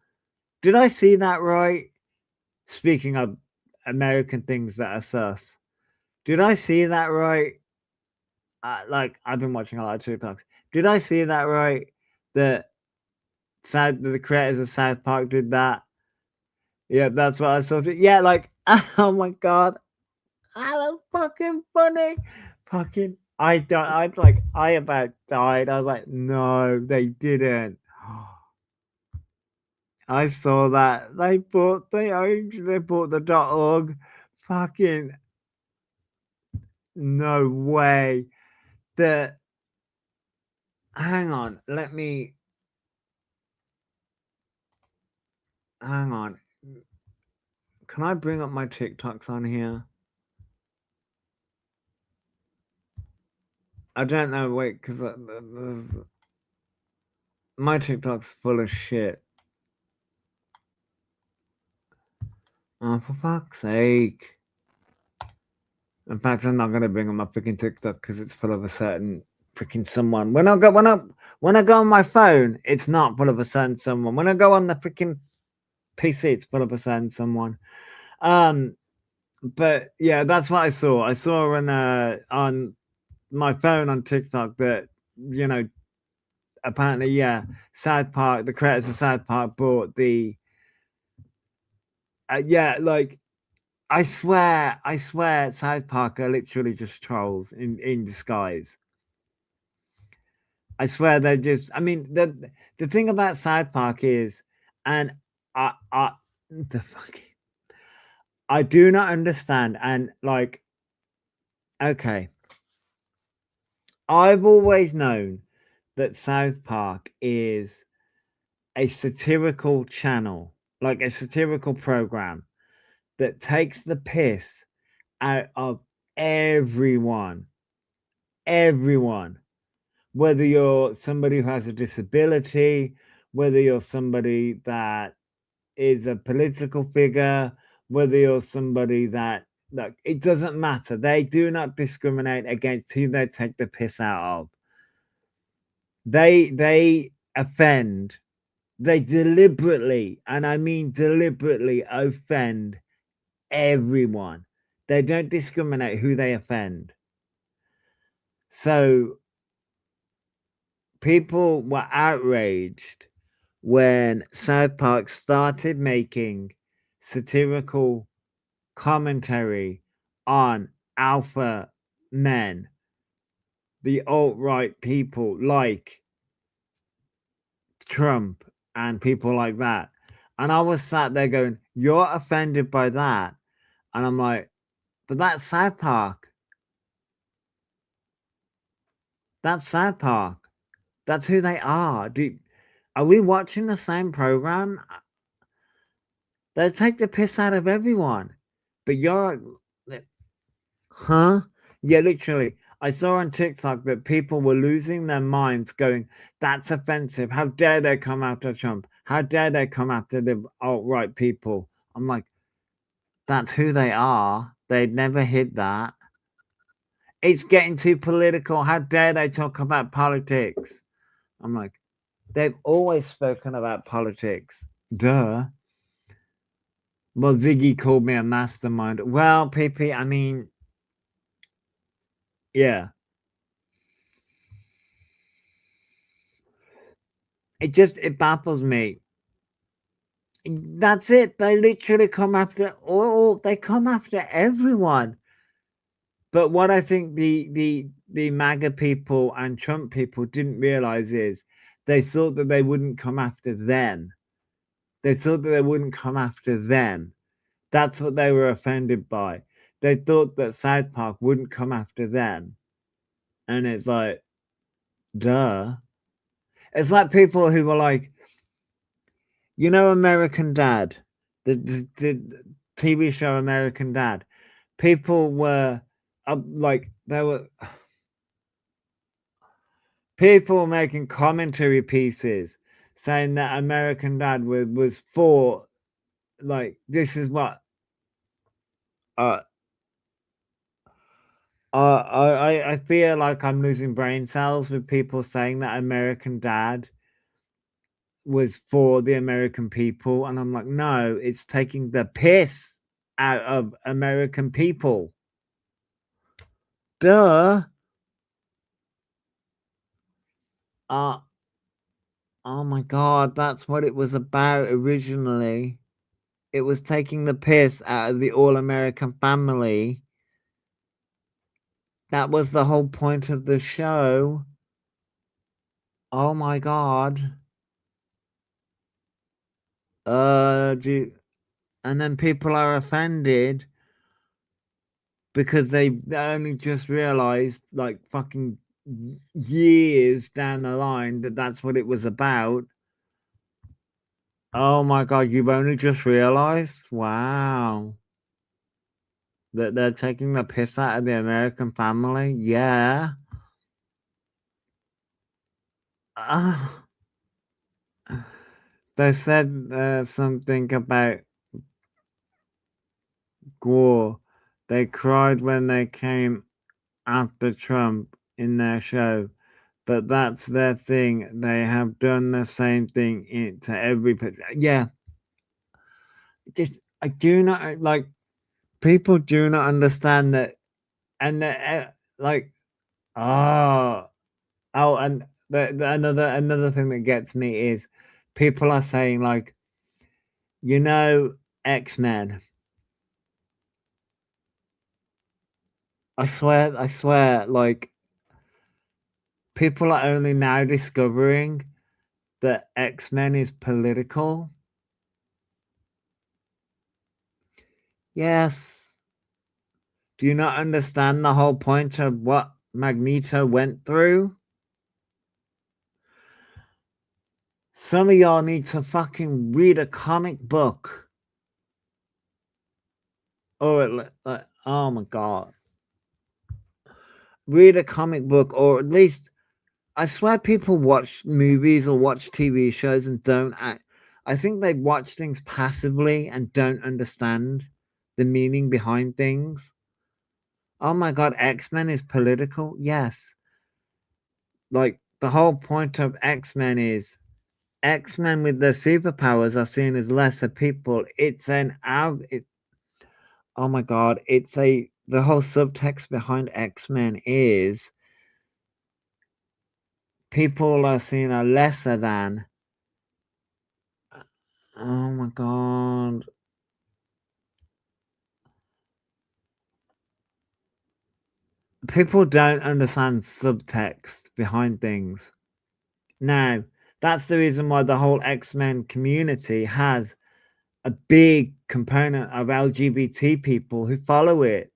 Did I see that right? Speaking of American things that are sus, did I see that right? Like, I've been watching a lot of TikToks. Did I see that right? That the creators of South Park did that? Yeah, that's what I saw. Yeah, like, oh my god, that's fucking funny. Fucking, I don't. I about died. I was like, no, they didn't. I saw that they bought the .org. Fucking No way. Hang on, hang on. Can I bring up my TikToks on here? I don't know, wait, because my TikTok's full of shit. Oh, for fuck's sake. In fact, I'm not gonna bring up my freaking TikTok because it's full of a certain freaking someone. When I go on my phone, it's not full of a certain someone. When I go on the freaking PC, it's full of a certain someone. But yeah, that's what I saw. I saw on my phone on TikTok that, you know, apparently, yeah, South Park, the creators of South Park bought the yeah, like I swear South Park are literally just trolls in disguise. I swear they're just, I mean, the thing about South Park is, and I the fucking I do not understand, and like, okay, I've always known that South Park is a satirical channel, like a satirical program that takes the piss out of everyone. Everyone. Whether you're somebody who has a disability, whether you're somebody that is a political figure, whether you're somebody that, look, it doesn't matter. They do not discriminate against who they take the piss out of. They offend. They deliberately, and I mean deliberately, offend everyone. They don't discriminate who they offend. So people were outraged when South Park started making satirical commentary on alpha men, the alt-right people like Trump and people like that. And I was sat there going, you're offended by that. And I'm like, but that's South Park. That's South Park. That's who they are. Are we watching the same program? They take the piss out of everyone. But you're, huh? Yeah, literally. I saw on TikTok that people were losing their minds going, that's offensive. How dare they come after Trump? How dare they come after the alt-right people? I'm like, that's who they are. They'd never hid that. It's getting too political. How dare they talk about politics? I'm like, they've always spoken about politics. Duh. Well, Ziggy called me a mastermind. Well, PP, I mean, yeah. It baffles me. That's it. They literally come after they come after everyone. But what I think the MAGA people and Trump people didn't realize is they thought that they wouldn't come after them. They thought that they wouldn't come after them. That's what they were offended by. They thought that South Park wouldn't come after them. And it's like, duh. It's like people who were like, you know, American Dad, the TV show American Dad. People were like, there were people making commentary pieces saying that American Dad was for, like, this is what uh I feel like I'm losing brain cells with people saying that American Dad was for the American people, and I'm like, no, it's taking the piss out of American people. Duh. Uh oh my god, that's what it was about originally. It was taking the piss out of the all-American family. That was the whole point of the show. Oh my god. And then people are offended because they only just realized, like, fucking years down the line, that that's what it was about. Oh my god, you've only just realized? Wow. That they're taking the piss out of the American family? Yeah. Uh, they said something about Gore. They cried when they came after Trump in their show, but that's their thing. They have done the same thing to every. Yeah, just I do not like people do not understand that, and like oh and another thing that gets me is people are saying like, you know, X-Men. I swear, like people are only now discovering that X-Men is political. Yes. Do you not understand the whole point of what Magneto went through? Some of y'all need to fucking read a comic book. Or, oh my god. Read a comic book, or at least, I swear people watch movies or watch TV shows and don't act. I think they watch things passively and don't understand the meaning behind things. Oh my god, X-Men is political? Yes. Like, the whole point of X-Men is X-Men with their superpowers are seen as lesser people. It's oh my god, the whole subtext behind X-Men is people are seen as lesser than. Oh my god. People don't understand subtext behind things. Now, that's the reason why the whole X-Men community has a big component of LGBT people who follow it.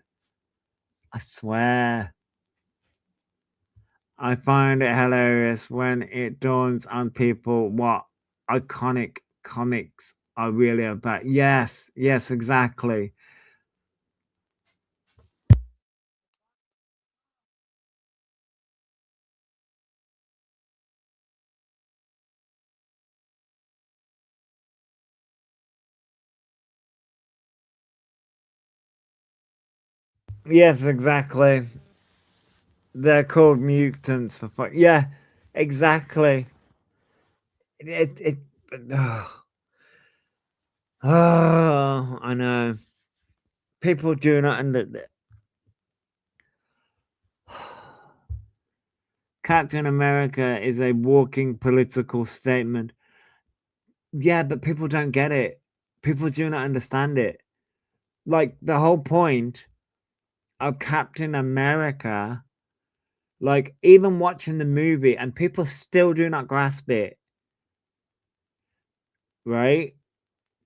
I swear. I find it hilarious when it dawns on people what iconic comics are really about. Yes, yes, exactly. Yes, exactly. They're called mutants for fuck. Yeah, exactly. It oh, oh, I know. People do not under Captain America is a walking political statement. Yeah, but people don't get it. People do not understand it. Like the whole point of Captain America, like even watching the movie, and people still do not grasp it, right?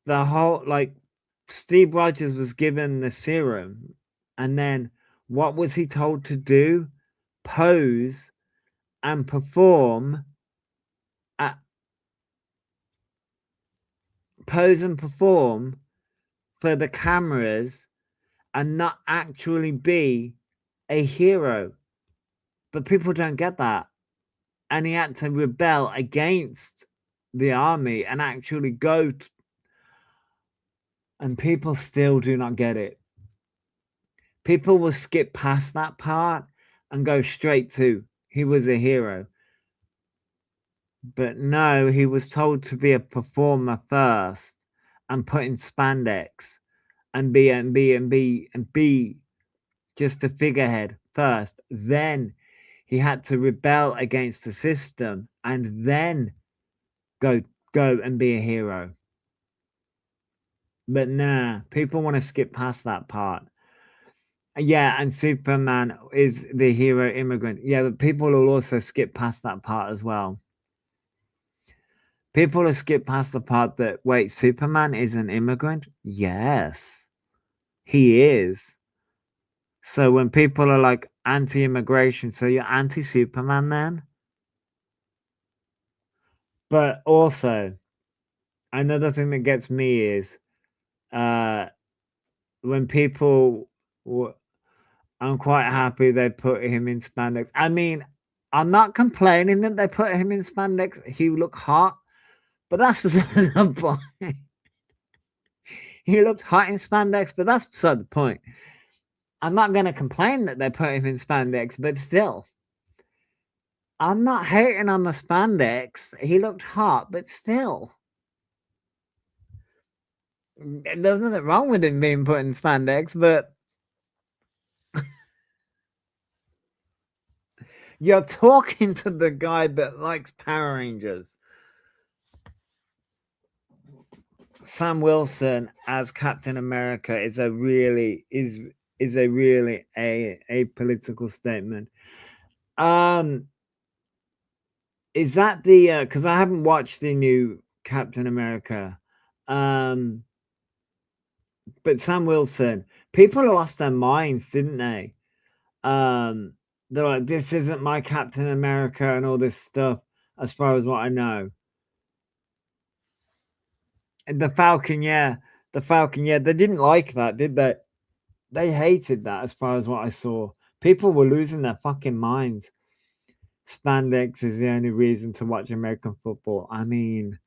The whole like Steve Rogers was given the serum, and then what was he told to do? Pose and perform at pose and perform for the cameras and not actually be a hero. But people don't get that. And he had to rebel against the army and actually and people still do not get it. People will skip past that part and go straight to he was a hero. But no, he was told to be a performer first and put in spandex and be just a figurehead first. Then he had to rebel against the system and then go go and be a hero. But nah, people want to skip past that part. Yeah, and Superman is the hero immigrant. Yeah, but people will also skip past that part as well. People will skip past the part that, wait, Superman is an immigrant? Yes, he is. So when people are like anti-immigration, so you're anti-Superman then? But also, another thing that gets me is uh when people I'm quite happy they put him in spandex. I mean, I'm not complaining that they put him in spandex. He looked hot, but that's beside the point. He looked hot in spandex, but that's beside the point. I'm not going to complain that they put him in spandex, but still, I'm not hating on the spandex. He looked hot, but still, there's nothing wrong with him being put in spandex, but you're talking to the guy that likes Power Rangers. Sam Wilson as Captain America is a really a political statement. Is that the because I haven't watched the new Captain America. Um but Sam Wilson, people lost their minds, didn't they? They're like, this isn't my Captain America and all this stuff, as far as what I know. And the Falcon, yeah. The Falcon, yeah, they didn't like that, did they? They hated that as far as what I saw. People were losing their fucking minds. Spandex is the only reason to watch American football. I mean,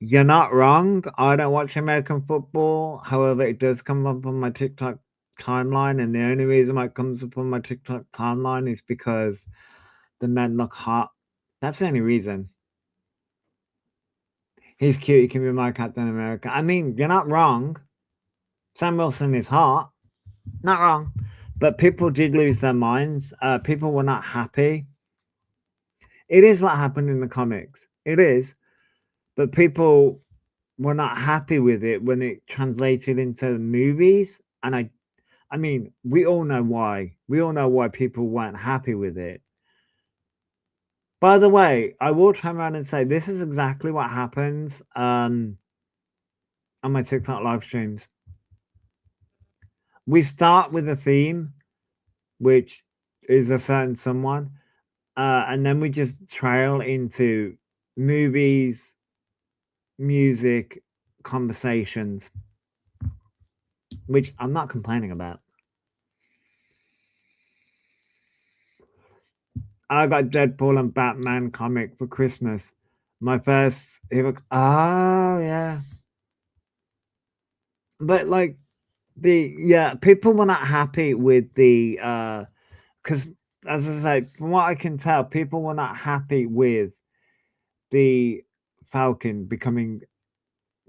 you're not wrong. I don't watch American football. However, it does come up on my TikTok timeline. And the only reason why it comes up on my TikTok timeline is because the men look hot. That's the only reason. He's cute. He can be my Captain America. I mean, you're not wrong. Sam Wilson is hot. Not wrong. But people did lose their minds. People were not happy. It is what happened in the comics. It is. But people were not happy with it when it translated into the movies. And I mean, we all know why. We all know why people weren't happy with it. By the way, I will turn around and say this is exactly what happens on my TikTok live streams. We start with a theme, which is a certain someone, and then we just trail into movies, music, conversations, which I'm not complaining about. I got Deadpool and Batman comic for Christmas. My first oh yeah. But like people were not happy with the because as I say, from what I can tell, people were not happy with the Falcon becoming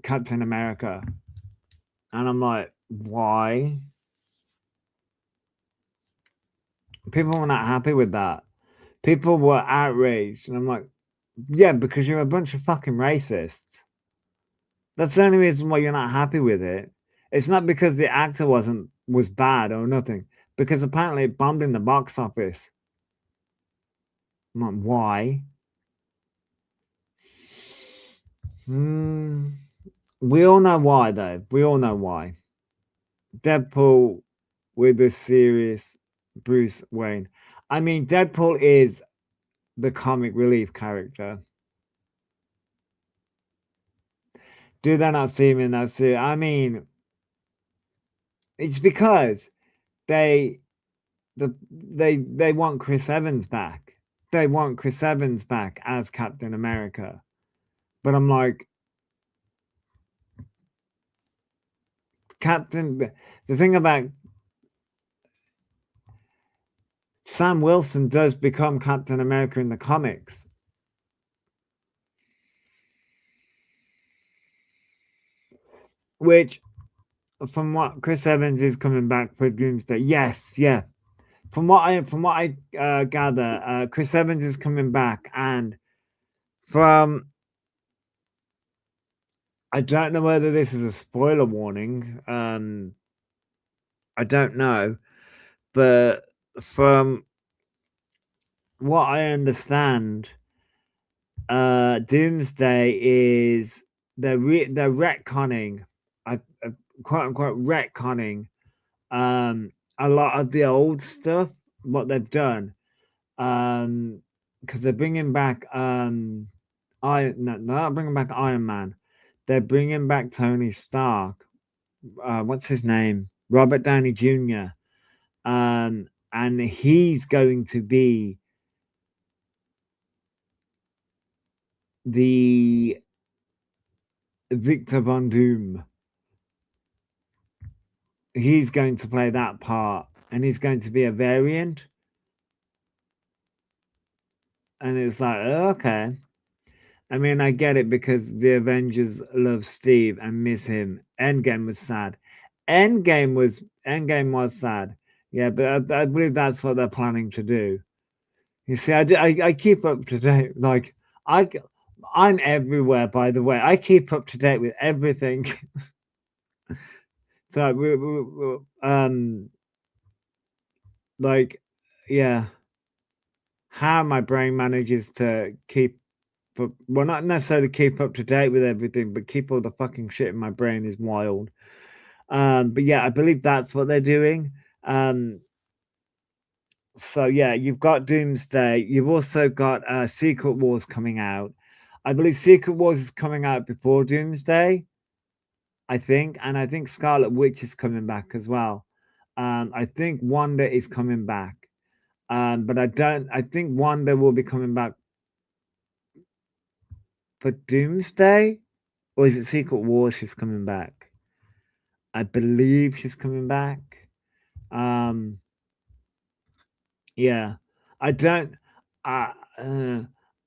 Captain America. And I'm like, why? People were not happy with that. People were outraged. And I'm like, yeah, because you're a bunch of fucking racists. That's the only reason why you're not happy with it. It's not because the actor was bad or nothing. Because apparently it bombed in the box office. I'm like, why? We all know why, though. We all know why. Deadpool with a serious Bruce Wayne. I mean, Deadpool is the comic relief character. Do they not see him in that suit? I mean, it's because they they want Chris Evans back. They want Chris Evans back as Captain America. But I'm like, the thing about Sam Wilson does become Captain America in the comics. Which, from what Chris Evans is coming back for Doomsday, yes, yeah. From what I gather, Chris Evans is coming back, and from I don't know whether this is a spoiler warning. I don't know, but from what I understand, Doomsday is they're retconning, quote unquote retconning, a lot of the old stuff, what they've done, because they're bringing back I no, they're not bringing back Iron Man. They're bringing back Tony Stark. What's his name? Robert Downey Jr. And he's going to be the Victor Von Doom. He's going to play that part, and he's going to be a variant. And it's like, okay. I mean, I get it because the Avengers love Steve and miss him. Endgame was sad. Endgame was sad. Yeah, but I believe that's what they're planning to do. You see, I keep up to date. Like I, I'm everywhere. By the way, I keep up to date with everything. So like, yeah, how my brain manages to keep well, not necessarily keep up to date with everything, but keep all the fucking shit in my brain is wild. But yeah, I believe that's what they're doing. So yeah, you've got Doomsday. You've also got Secret Wars coming out. I believe Secret Wars is coming out before Doomsday, I think, and I think Scarlet Witch is coming back as well. I think Wanda is coming back. But I don't. I think Wanda will be coming back for Doomsday, or is it Secret Wars? She's coming back. I believe she's coming back. Um, yeah, I don't. Uh,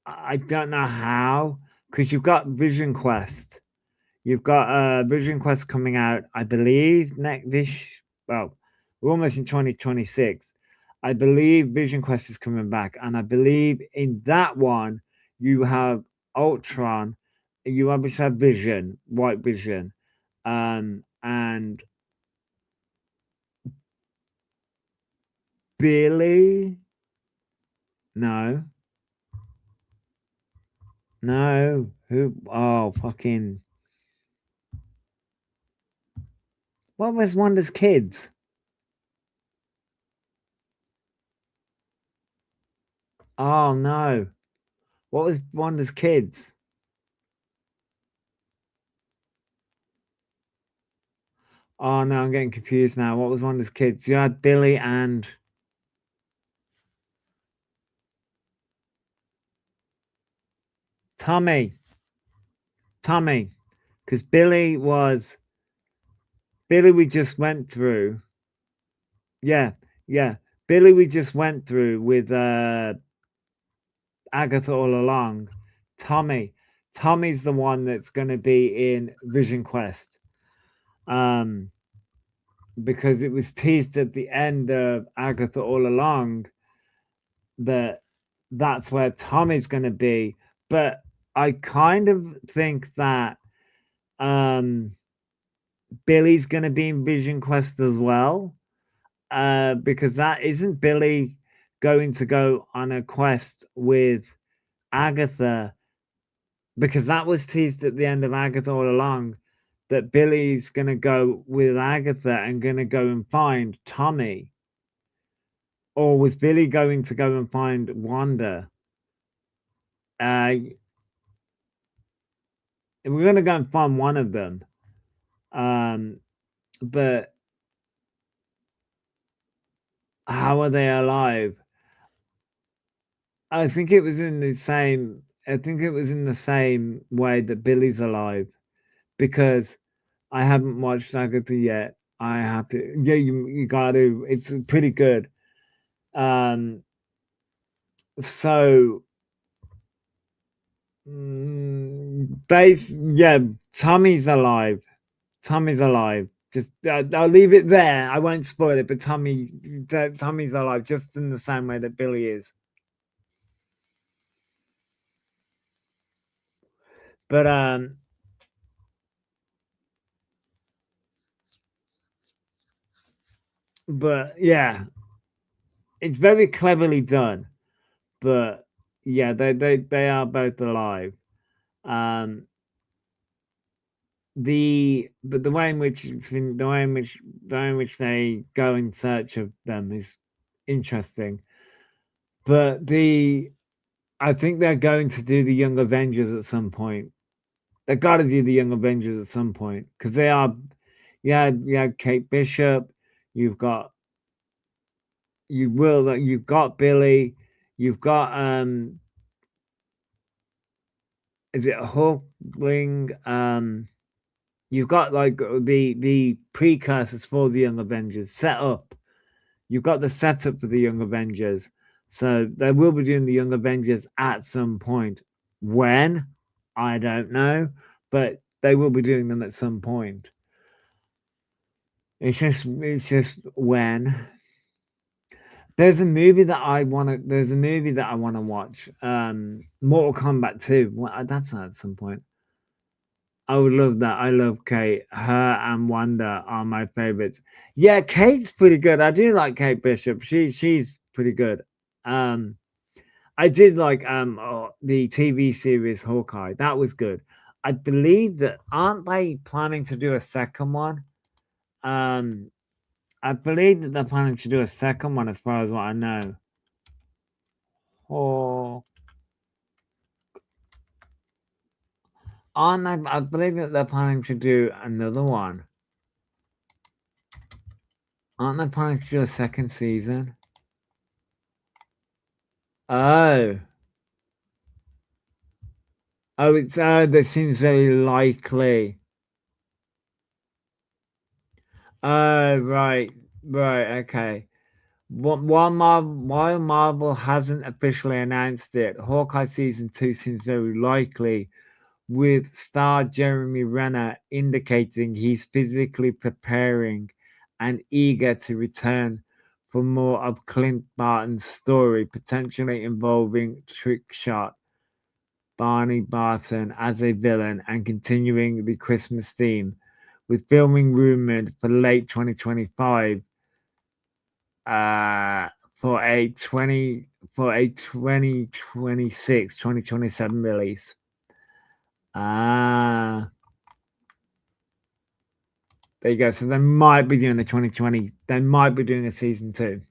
I don't know how because you've got Vision Quest. You've got Vision Quest coming out. I believe next this. Well, we're almost in 2026. I believe Vision Quest is coming back, and I believe in that one you have Ultron. You obviously have Vision, White Vision, and Billy. No, no. Who? Oh, fucking. What was Wonder's kids? Oh no. What was Wonder's kids? Oh no, I'm getting confused now. What was Wonder's kids? You had Billy and Tommy. Tommy. Because Billy we just went through. Yeah, yeah. Billy we just went through with Agatha all along. Tommy. Tommy's the one that's gonna be in Vision Quest. Um because it was teased at the end of Agatha all along that that's where Tommy's going to be. But I kind of think that Billy's going to be in Vision Quest as well, because that isn't Billy going to go on a quest with Agatha, because that was teased at the end of Agatha all along that Billy's going to go with Agatha and going to go and find Tommy. Or was Billy going to go and find Wanda? Uh, we're going to go and find one of them. But how are they alive? I think it was in the same. I think it was in the same way that Billy's alive, because I haven't watched Agatha yet. I have to. Yeah, you got to. It's pretty good. Um. So. Base. Yeah. Tommy's alive. Tommy's alive. Just I'll leave it there. I won't spoil it. But Tommy's alive, just in the same way that Billy is. But but yeah, it's very cleverly done. But yeah, they are both alive. Um, but the way in which the way in which they go in search of them is interesting. But I think they're going to do the Young Avengers at some point. They've got to do the Young Avengers at some point because they are. Yeah, yeah. Kate Bishop. You've got You've got Billy. You've got Is it Hulkling? You've got like the precursors for the Young Avengers set up. You've got the setup for the Young Avengers. So they will be doing the Young Avengers at some point. When? I don't know. But they will be doing them at some point. It's just when. There's a movie that I wanna watch. Mortal Kombat 2. Well, that's at some point. I would love that. I love Kate. Her and Wanda are my favorites. Yeah, Kate's pretty good. I do like Kate Bishop. She's pretty good. Um, I did like the TV series Hawkeye. That was good. I believe that aren't they planning to do a second one? Um, I believe that they're planning to do a second one, as far as what I know. Or aren't they? I believe that they're planning to do another one. Aren't they planning to do a second season? Oh. Oh, that seems very likely. Oh, right, right, okay. While Marvel hasn't officially announced it, Hawkeye season 2 seems very likely, with star Jeremy Renner indicating he's physically preparing and eager to return for more of Clint Barton's story, potentially involving Trickshot Barney Barton as a villain and continuing the Christmas theme, with filming rumored for late 2025 for a 2027 release. There you go. So they might be doing the 2020. They might be doing a season 2.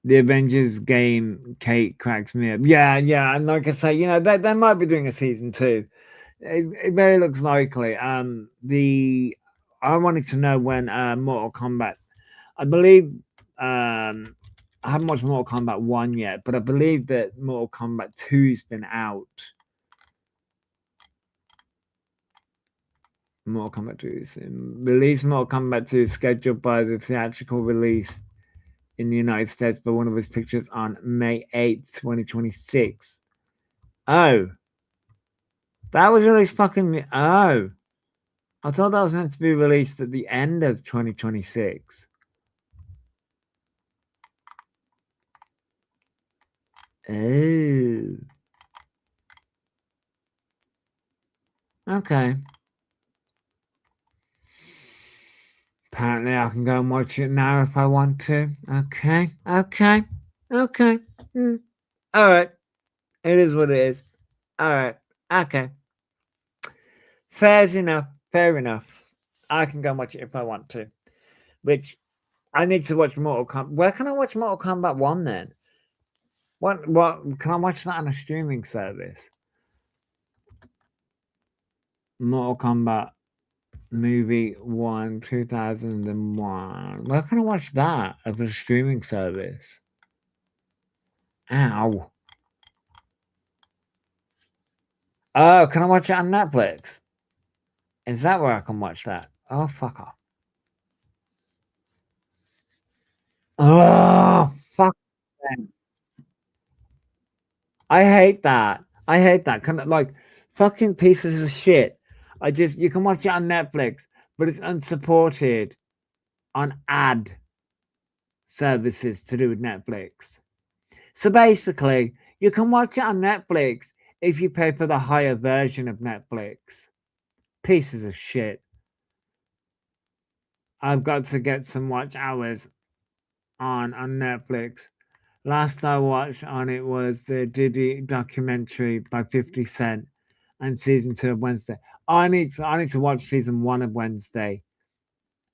The Avengers game, Kate cracks me up. Yeah, yeah, and like I say, they might be doing a season 2. It very looks likely. The I wanted to know when Mortal Kombat. I believe I haven't watched Mortal Kombat 1 yet, but I believe that Mortal Kombat 2's been out. Mortal Kombat 2 is release. Mortal Kombat 2 is scheduled by the theatrical release in the United States by Warner Bros. Pictures on May 8th, 2026. Oh, that was released fucking. Oh, I thought that was meant to be released at the end of 2026. Oh. Okay. Apparently, I can go and watch it now if I want to. Okay. Okay. Okay. All right. It is what it is. All right. Okay. Fair enough. Fair enough. I can go and watch it if I want to. Which I need to watch Mortal Kombat. Where can I watch Mortal Kombat 1 then? What can I watch that on a streaming service? Mortal Kombat movie 1 2001. Where can I watch that of a streaming service? Ow. Oh, can I watch it on Netflix? Is that where I can watch that? Oh, fuck off. Oh, fuck them. I hate that. I hate that. Like fucking pieces of shit. You can watch it on Netflix, but it's unsupported on ad services to do with Netflix. So basically, you can watch it on Netflix if you pay for the higher version of Netflix. Pieces of shit. I've got to get some watch hours on Netflix. Last I watched on it was the Diddy documentary by 50 Cent. and season 2 of Wednesday. I need to watch season 1 of Wednesday.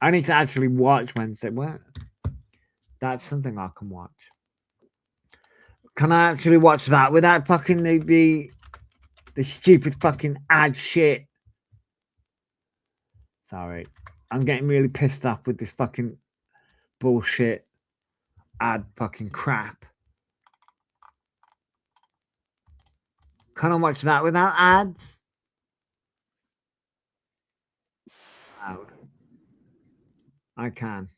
I need to actually watch Wednesday. Well, that's something I can watch. Can I actually watch that without fucking the stupid fucking ad shit? Sorry. I'm getting really pissed off with this fucking bullshit ad fucking crap. Can I watch that without ads? Loud. I can.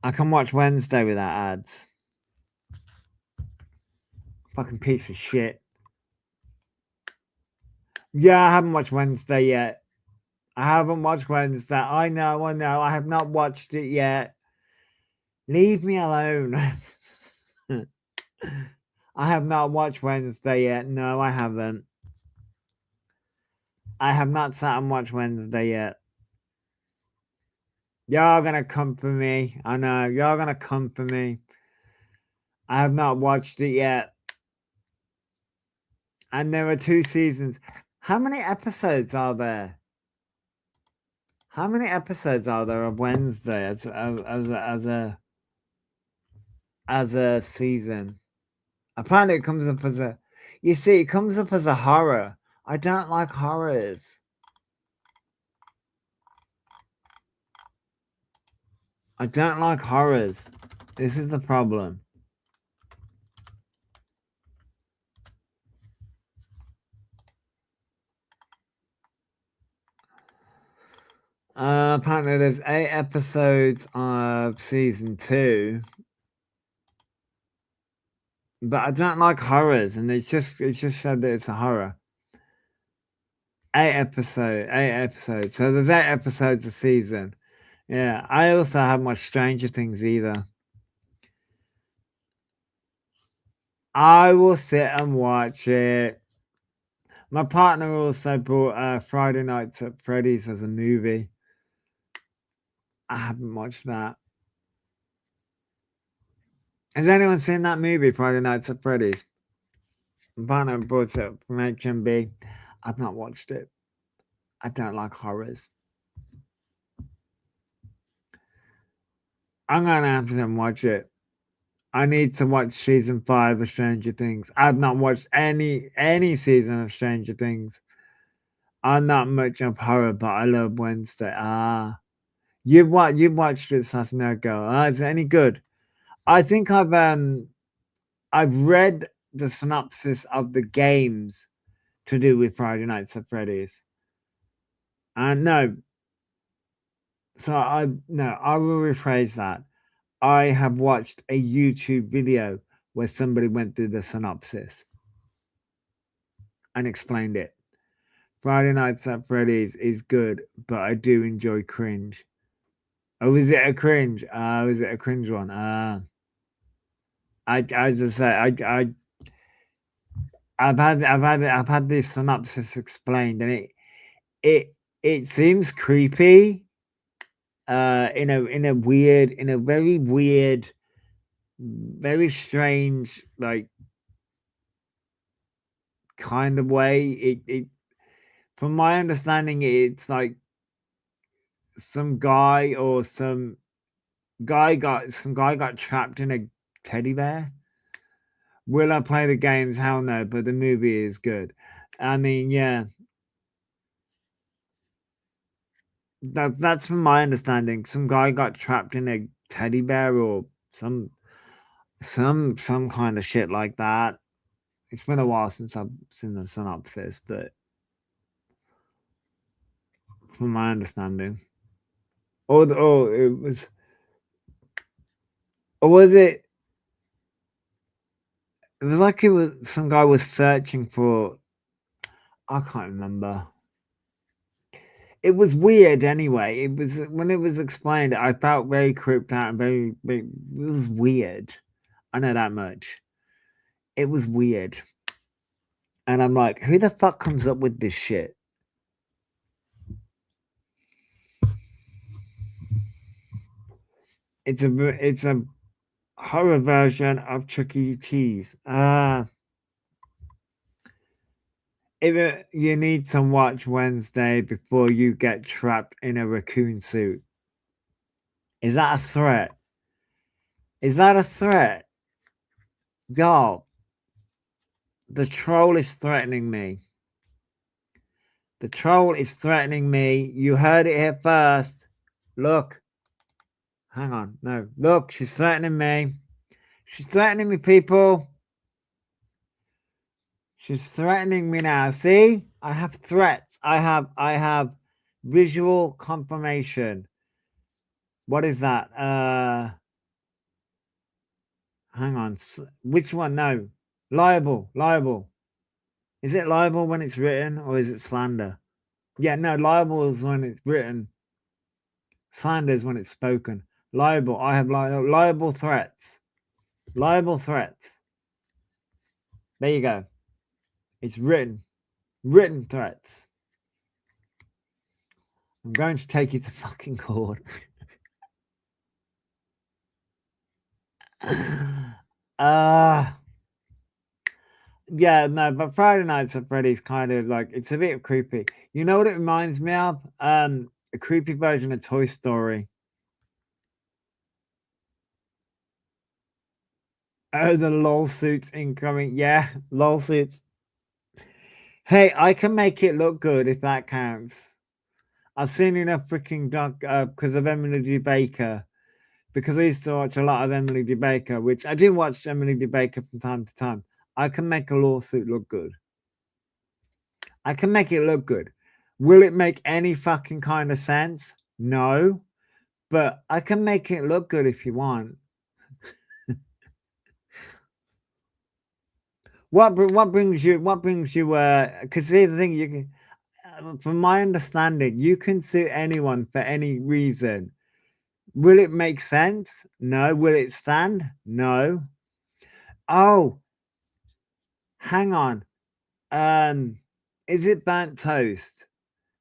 I can watch Wednesday without ads. Fucking piece of shit. Yeah, I haven't watched Wednesday yet. I haven't watched Wednesday. I know. I have not watched it yet. Leave me alone. I have not watched Wednesday yet. No, I haven't. I have not sat and watched Wednesday yet. You're gonna come for me. I know. You're gonna come for me. I have not watched it yet. And there are 2 seasons. How many episodes are there? How many episodes are there of Wednesday as a season? Apparently, it comes up as a. You see, it comes up as a horror. I don't like horrors. I don't like horrors. This is the problem. Apparently, there's 8 episodes of season 2, but I don't like horrors, and it's just said that it's a horror. 8 episodes. So there's 8 episodes a season. Yeah, I also haven't watched Stranger Things either. I will sit and watch it. My partner also bought Friday Night at Freddy's as a movie. I haven't watched that. Has anyone seen that movie, Friday Nights at Freddy's? My partner bought it from HMB. I've not watched it. I don't like horrors. I'm gonna have to watch it. I need to watch season 5 of Stranger Things. I've not watched any season of Stranger Things. I'm not much of horror, but I love Wednesday. You've watched it, Sasnego. Is it any good? I think I've read the synopsis of the games to do with Friday Nights at Freddy's. And no, I will rephrase that. I have watched a YouTube video where somebody went through the synopsis and explained it. Friday Nights at Freddy's is good, but I do enjoy cringe. Oh, is it a cringe? Is it a cringe one? I just say I've had this synopsis explained, and it seems creepy. In a very weird, very strange, like kind of way. It from my understanding, it's like some guy got trapped in a teddy bear. Will I play the games? Hell no, but the movie is good. I mean, yeah. That's from my understanding. Some guy got trapped in a teddy bear or some kind of shit like that. It's been a while since I've seen the synopsis, but from my understanding. It was, or was it? It was like it was some guy was searching for. I can't remember. It was weird anyway. It was when it was explained. I felt very creeped out and very. It was weird. I know that much. It was weird, and I'm like, who the fuck comes up with this shit? It's a horror version of Chuck E. Cheese. You need to watch Wednesday before you get trapped in a raccoon suit. Is that a threat? Is that a threat? Y'all, the troll is threatening me. The troll is threatening me. You heard it here first. Look. Hang on. No. Look, she's threatening me. She's threatening me, people. She's threatening me now. See? I have threats. I have visual confirmation. What is that? Hang on. Which one? No. Libel. Is it libel when it's written or is it slander? Yeah, no, libel is when it's written. Slander is when it's spoken. Libel. I have libel threats. Libel threats. There you go. It's written. Written threats. I'm going to take you to fucking court. Yeah, no, but Friday Nights at Freddy's kind of like, it's a bit creepy. You know what it reminds me of? A creepy version of Toy Story. Oh, the lol suits incoming. Yeah, lol suits. Hey, I can make it look good if that counts. I've seen enough freaking doc because of Emily D. Baker. Because I used to watch a lot of Emily D. Baker, which I do watch Emily D. Baker from time to time. I can make a lawsuit look good. I can make it look good. Will it make any fucking kind of sense? No. But I can make it look good if you want. What brings you because here's the thing, you can from my understanding, you can sue anyone for any reason. Will it make sense? No. Will it stand? No. Oh, hang on. Is it Burnt Toast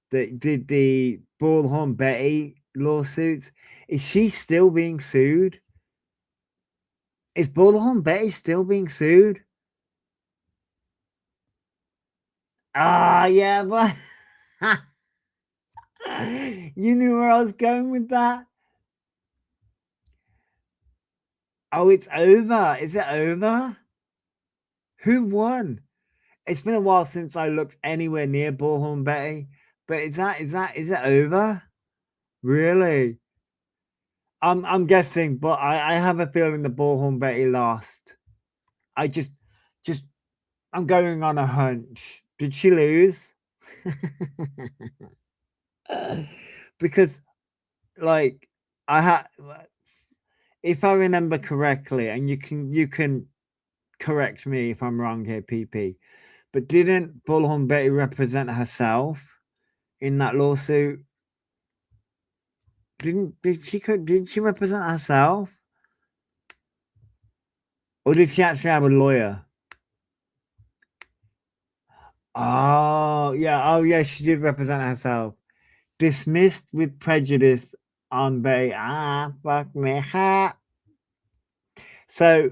that did the Bullhorn Betty lawsuits? Is she still being sued? Is Bullhorn Betty still being sued? Ah, yeah, but you knew where I was going with that. Oh, it's over. Is it over? Who won? It's been a while since I looked anywhere near Bullhorn Betty, but is it over? Really? I'm guessing, but I have a feeling the Bullhorn Betty lost. I just I'm going on a hunch. Did she lose? Because like I had, if I remember correctly, and you can correct me if I'm wrong here, PP. But didn't Bullhorn Betty represent herself in that lawsuit? Did she represent herself? Or did she actually have a lawyer? Oh yeah, she did represent herself. Dismissed with prejudice on Betty. Fuck me. Ha. So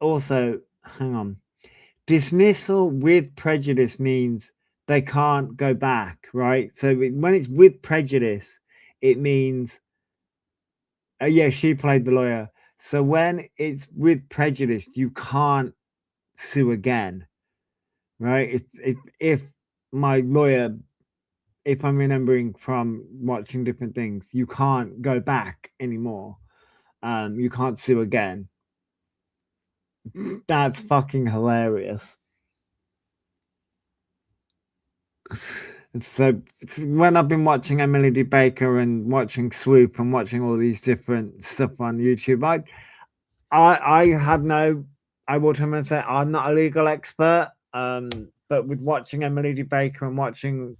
also, hang on. Dismissal with prejudice means they can't go back, right? So when it's with prejudice, it means yeah, she played the lawyer. So when it's with prejudice, you can't sue again, right? If my lawyer, if I'm remembering from watching different things, you can't go back anymore. You can't sue again. That's fucking hilarious. So when I've been watching Emily D. Baker and watching Swoop and watching all these different stuff on YouTube, I have no, I would say I'm not a legal expert. But with watching Emily D. Baker and watching,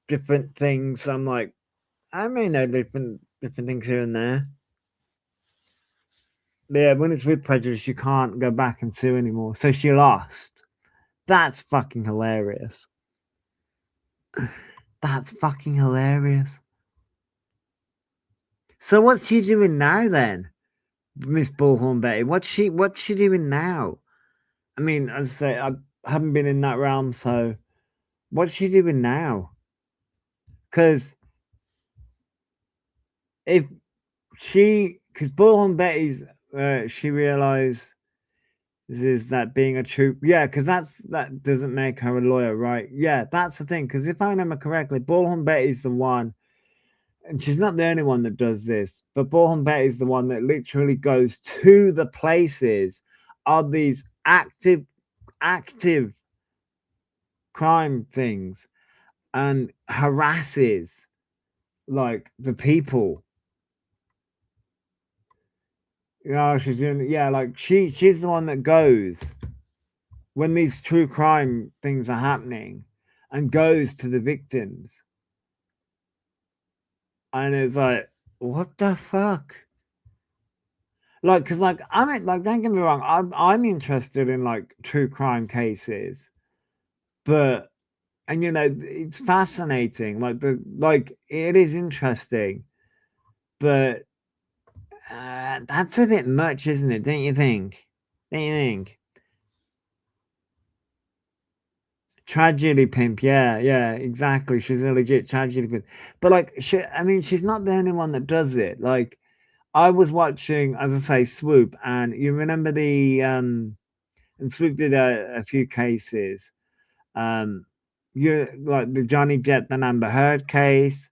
different things, I'm like, I may know different things here and there. But yeah, when it's with prejudice, you can't go back and sue anymore. So she lost. That's fucking hilarious. That's fucking hilarious. So what's she doing now then, Miss Bullhorn Betty? What's she doing now? I mean, as I say, haven't been in that realm. So what's she doing now? Because if because Bullhorn Betty's, she realized is that being a true, yeah, because that doesn't make her a lawyer, right? Yeah, that's the thing. Because if I remember correctly, Bullhorn Betty's the one, and she's not the only one that does this, but Bullhorn Betty's the one that literally goes to the places of these active crime things and harasses like the people. You know, she's doing, yeah, like she's the one that goes when these true crime things are happening and goes to the victims. And it's like, what the fuck? Like, cause like I mean, like, don't get me wrong, I'm interested in like true crime cases, but and you know, it's fascinating. Like it is interesting, but that's a bit much, isn't it? Don't you think? Don't you think? Tragedy pimp, yeah, yeah, exactly. She's a legit tragedy pimp. But like, I mean, she's not the only one that does it. Like, I was watching, as I say, Swoop, and you remember and Swoop did a few cases. Um, you like the Johnny Depp and Amber Heard case.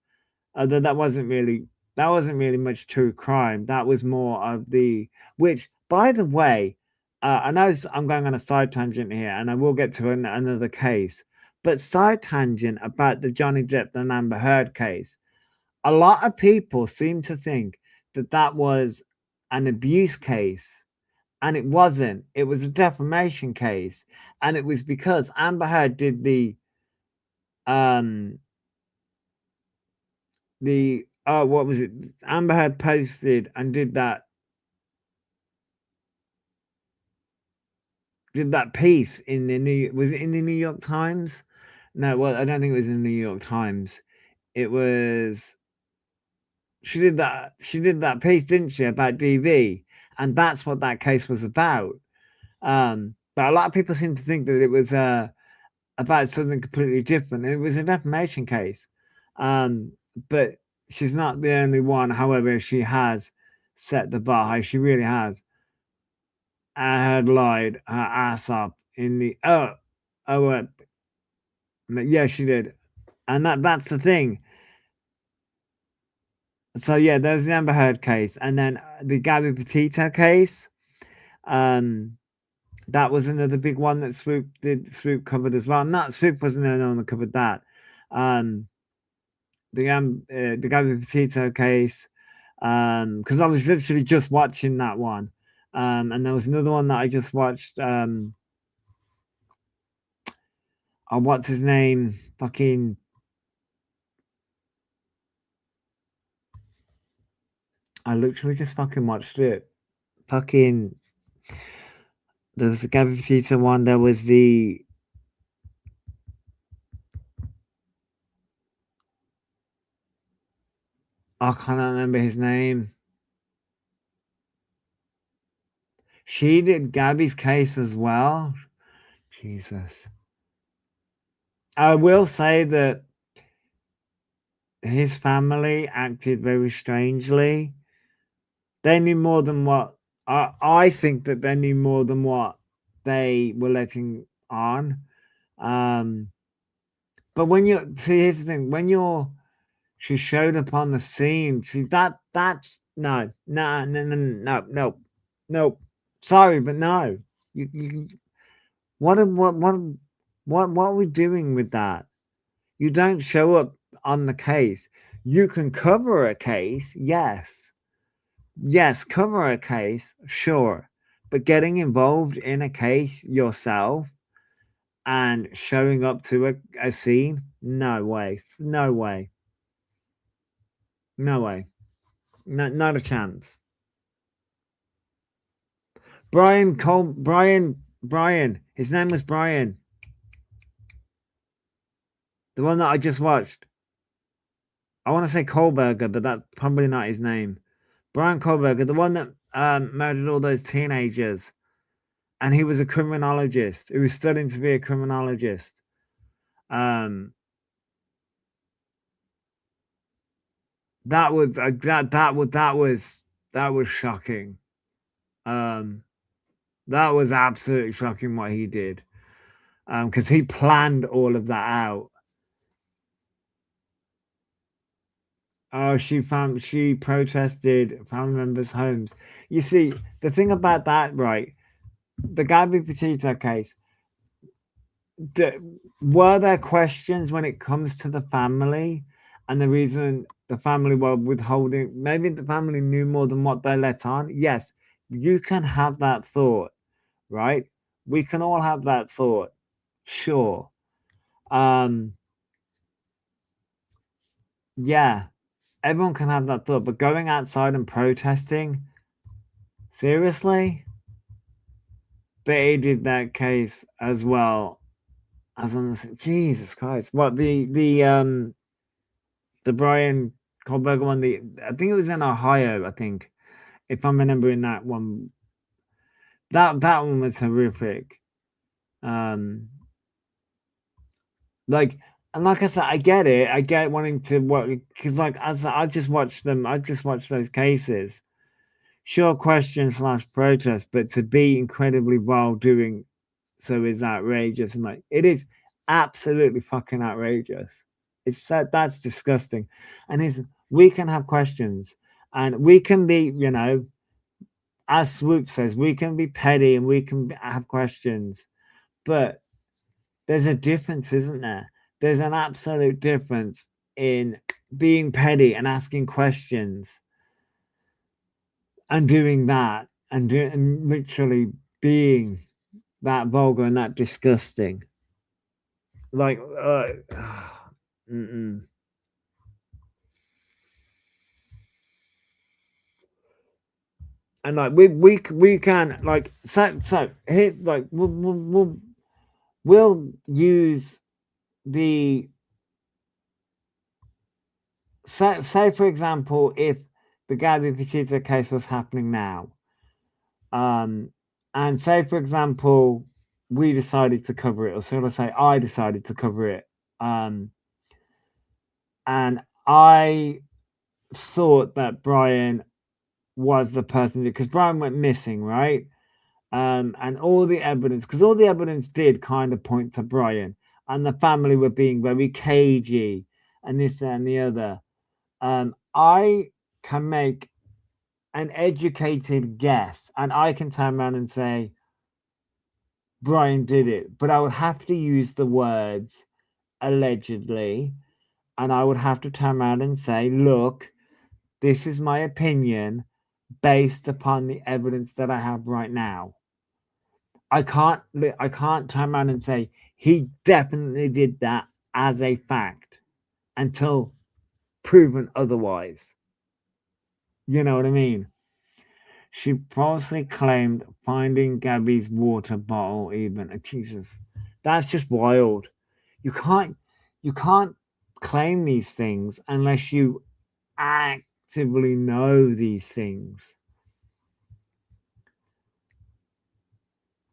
Although that wasn't really much true crime. That was more of the which, by the way, I know I'm going on a side tangent here, and I will get to another case. But side tangent about the Johnny Depp and Amber Heard case. A lot of people seem to think that that was an abuse case, and it wasn't. It was a defamation case, and it was because Amber Heard did um the oh what was it? Amber had posted and did that piece in the New was it in the New York Times? No, well, I don't think it was in the New York Times. It was she did that piece, didn't she, about DV, and that's what that case was about. But a lot of people seem to think that it was about something completely different. It was a defamation case. Um, but she's not the only one. However, she has set the bar high. She really has. I had lied her ass up in the yeah, she did, and that's the thing. So yeah, there's the Amber Heard case, and then the Gabby Petito case. Um, that was another big one that Swoop covered as well. Not Swoop wasn't the only one that covered that. Um, the Gabby Petito case, because I was literally just watching that one. And there was another one that I just watched. What's his name? Fucking. I literally just fucking watched it. Fucking. There was the Gabby Petito one. There was the. I can't remember his name. She did Gabby's case as well. Jesus. I will say that his family acted very strangely. They knew more than what I think that they knew more than what they were letting on. Um, but when you see, here's the thing: when she showed up on the scene, see that's no. Sorry, but no. You what are we doing with that? You don't show up on the case. You can cover a case, yes. Yes, cover a case, sure. But getting involved in a case yourself and showing up to a scene, no way. No way. No way. No, not a chance. Brian. His name was Brian. The one that I just watched. I want to say Kohlberger, but that's probably not his name. Brian Kohlberger, the one that murdered all those teenagers. and he was a criminologist. He was studying to be a criminologist. That was that was shocking. That was absolutely shocking what he did, because he planned all of that out. Oh, she protested family members' homes. You see, the thing about that, right? The Gabby Petito case. Were there questions when it comes to the family, and the reason the family were withholding? Maybe the family knew more than what they let on. Yes, you can have that thought, right? We can all have that thought, sure. Yeah, everyone can have that thought, but going outside and protesting, seriously? Betty did that case as well as on the Jesus Christ. What the Brian Kohlberger one, I think it was in Ohio, I think, if I'm remembering that one. That one was horrific. Like, and like I said, I get it. I get wanting to work because, like, as I just watched them, I just watched those cases. Sure, question slash protest, but to be incredibly while doing so is outrageous. And like, it is absolutely fucking outrageous. It's so that's disgusting. And it's we can have questions, and we can be, as Swoop says, we can be petty and we can have questions, but there's a difference, isn't there? There's an absolute difference in being petty and asking questions and doing that and literally being that vulgar and that disgusting. Like, mm-mm. And like we can like so here like we'll use the say for example if the Gabby Petito case was happening now, and say for example we decided to cover it, or so let's say I decided to cover it, and I thought that Brian was the person because Brian went missing, right? And all the evidence, because all the evidence did kind of point to Brian, and the family were being very cagey, and this and the other. I can make an educated guess, and I can turn around and say Brian did it, but I would have to use the words allegedly, and I would have to turn around and say, look, this is my opinion based upon the evidence that I have right now. I can't turn around and say he definitely did that as a fact until proven otherwise. You know what I mean? She falsely claimed finding Gabby's water bottle even. Jesus, that's just wild. You can't you can't claim these things unless you actively know these things.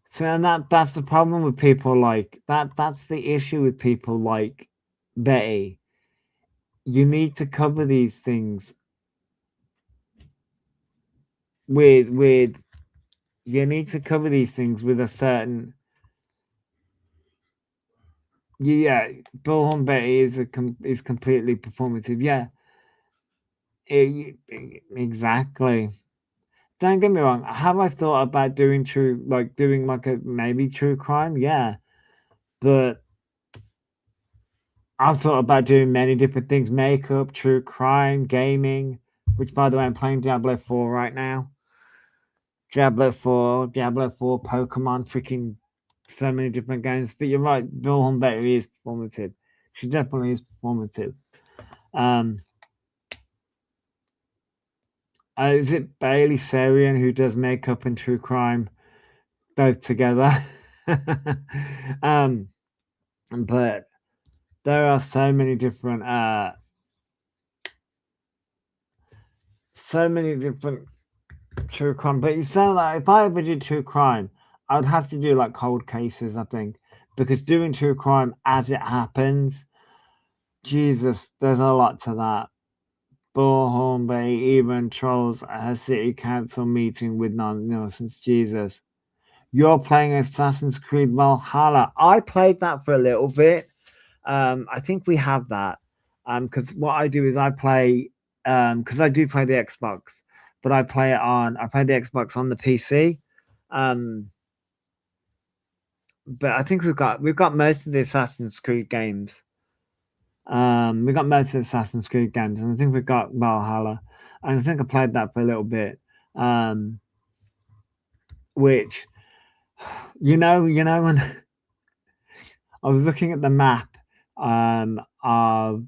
So and that's the problem with people like that. That's the issue with people like Betty. You need to cover these things with you need to cover these things with a certain yeah. Bullhorn Betty is completely performative. Yeah, exactly. Don't get me wrong. Have I thought about doing like a maybe true crime? Yeah, but I've thought about doing many different things: makeup, true crime, gaming. Which, by the way, I'm playing Diablo 4 right now. Diablo 4, Pokemon, freaking so many different games. But you're right, Bill Betty is performative. She definitely is performative. Um, is it Bailey Sarian who does makeup and true crime both together? um, but there are so many different true crime. But you sound like if I ever did true crime, I'd have to do like cold cases, I think, because doing true crime as it happens, Jesus, there's a lot to that. Bullhorn Bay even trolls a city council meeting with non-innocence. Jesus. You're playing Assassin's Creed Valhalla. I played that for a little bit. I think we have that. Because what I do is I play because I do play the Xbox, but I play the Xbox on the PC. Um, but I think we've got most of the Assassin's Creed games. We got most of the Assassin's Creed games, and I think we've got Valhalla. And I think I played that for a little bit. Which when I was looking at the map of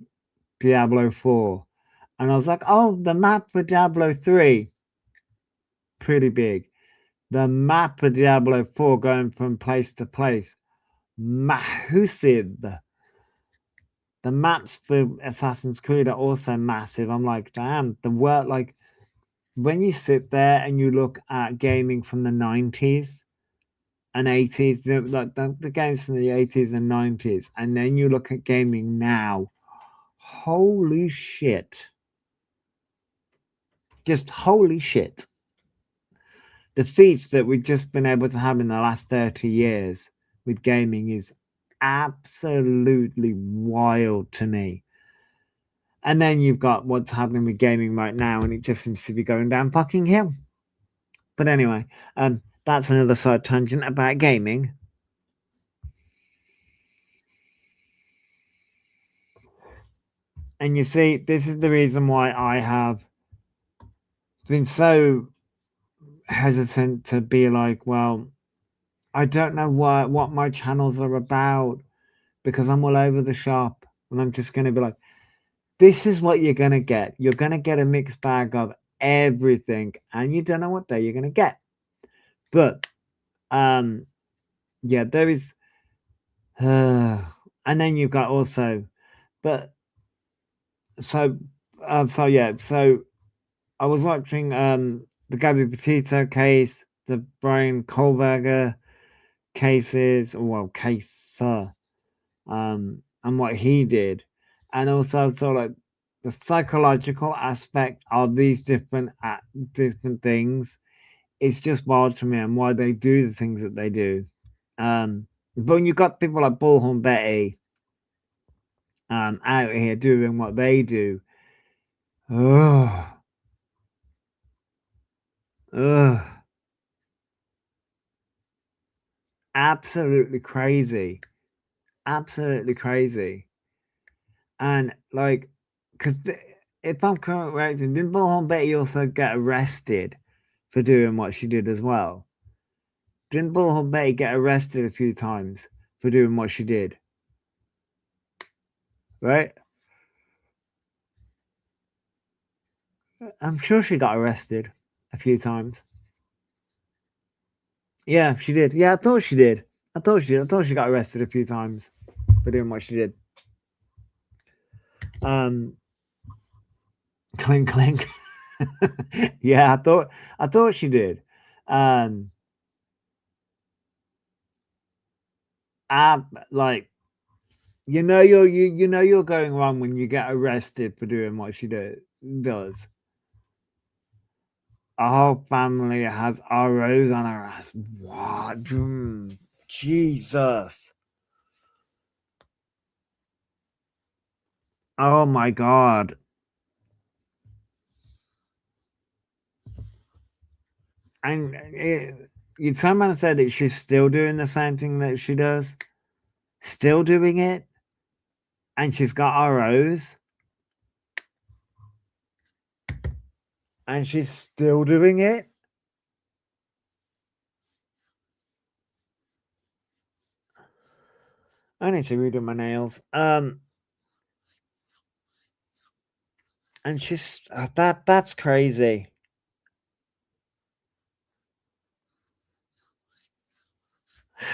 Diablo 4, and I was like, oh, the map for Diablo 3, pretty big. The map for Diablo 4 going from place to place, massive. The maps for Assassin's Creed are also massive. I'm like, damn, the work, like, when you sit there and you look at gaming from the 90s and 80s, the games from the 80s and 90s, and then you look at gaming now, holy shit. Just holy shit. The feats that we've just been able to have in the last 30 years with gaming is absolutely wild to me. And then you've got what's happening with gaming right now, and it just seems to be going down fucking hill. But anyway, that's another side tangent about gaming. And you see, this is the reason why I have been so hesitant to be like, well, I don't know what my channels are about because I'm all over the shop, and I'm just going to be like, this is what you're going to get. You're going to get a mixed bag of everything, and you don't know what day you're going to get. But yeah, there is and then you've got also, but so yeah, so I was watching the Gabby Petito case, the Brian Kohlberger cases, and what he did, and also sort of the psychological aspect of these different things. It's just wild to me and why they do the things that they do. But when you've got people like Bullhorn Betty out here doing what they do, ugh, ugh, absolutely crazy, absolutely crazy. And like, because if I'm correct, didn't Bullhorn Betty also get arrested for doing what she did as well? Didn't Bullhorn Betty get arrested a few times for doing what she did? Right? I'm sure she got arrested a few times. Yeah, she did. Yeah, I thought she did. I thought she got arrested a few times for doing what she did. Um, clink clink. Yeah, I thought she did. Um, like you know you're going wrong when you get arrested for doing what she does. Our whole family has ROs on her ass. What? Jesus. Oh my god. And you turn around and said that she's still doing the same thing that she does. Still doing it. And she's got ROs. And she's still doing it. I need to redo my nails. And she's that's crazy.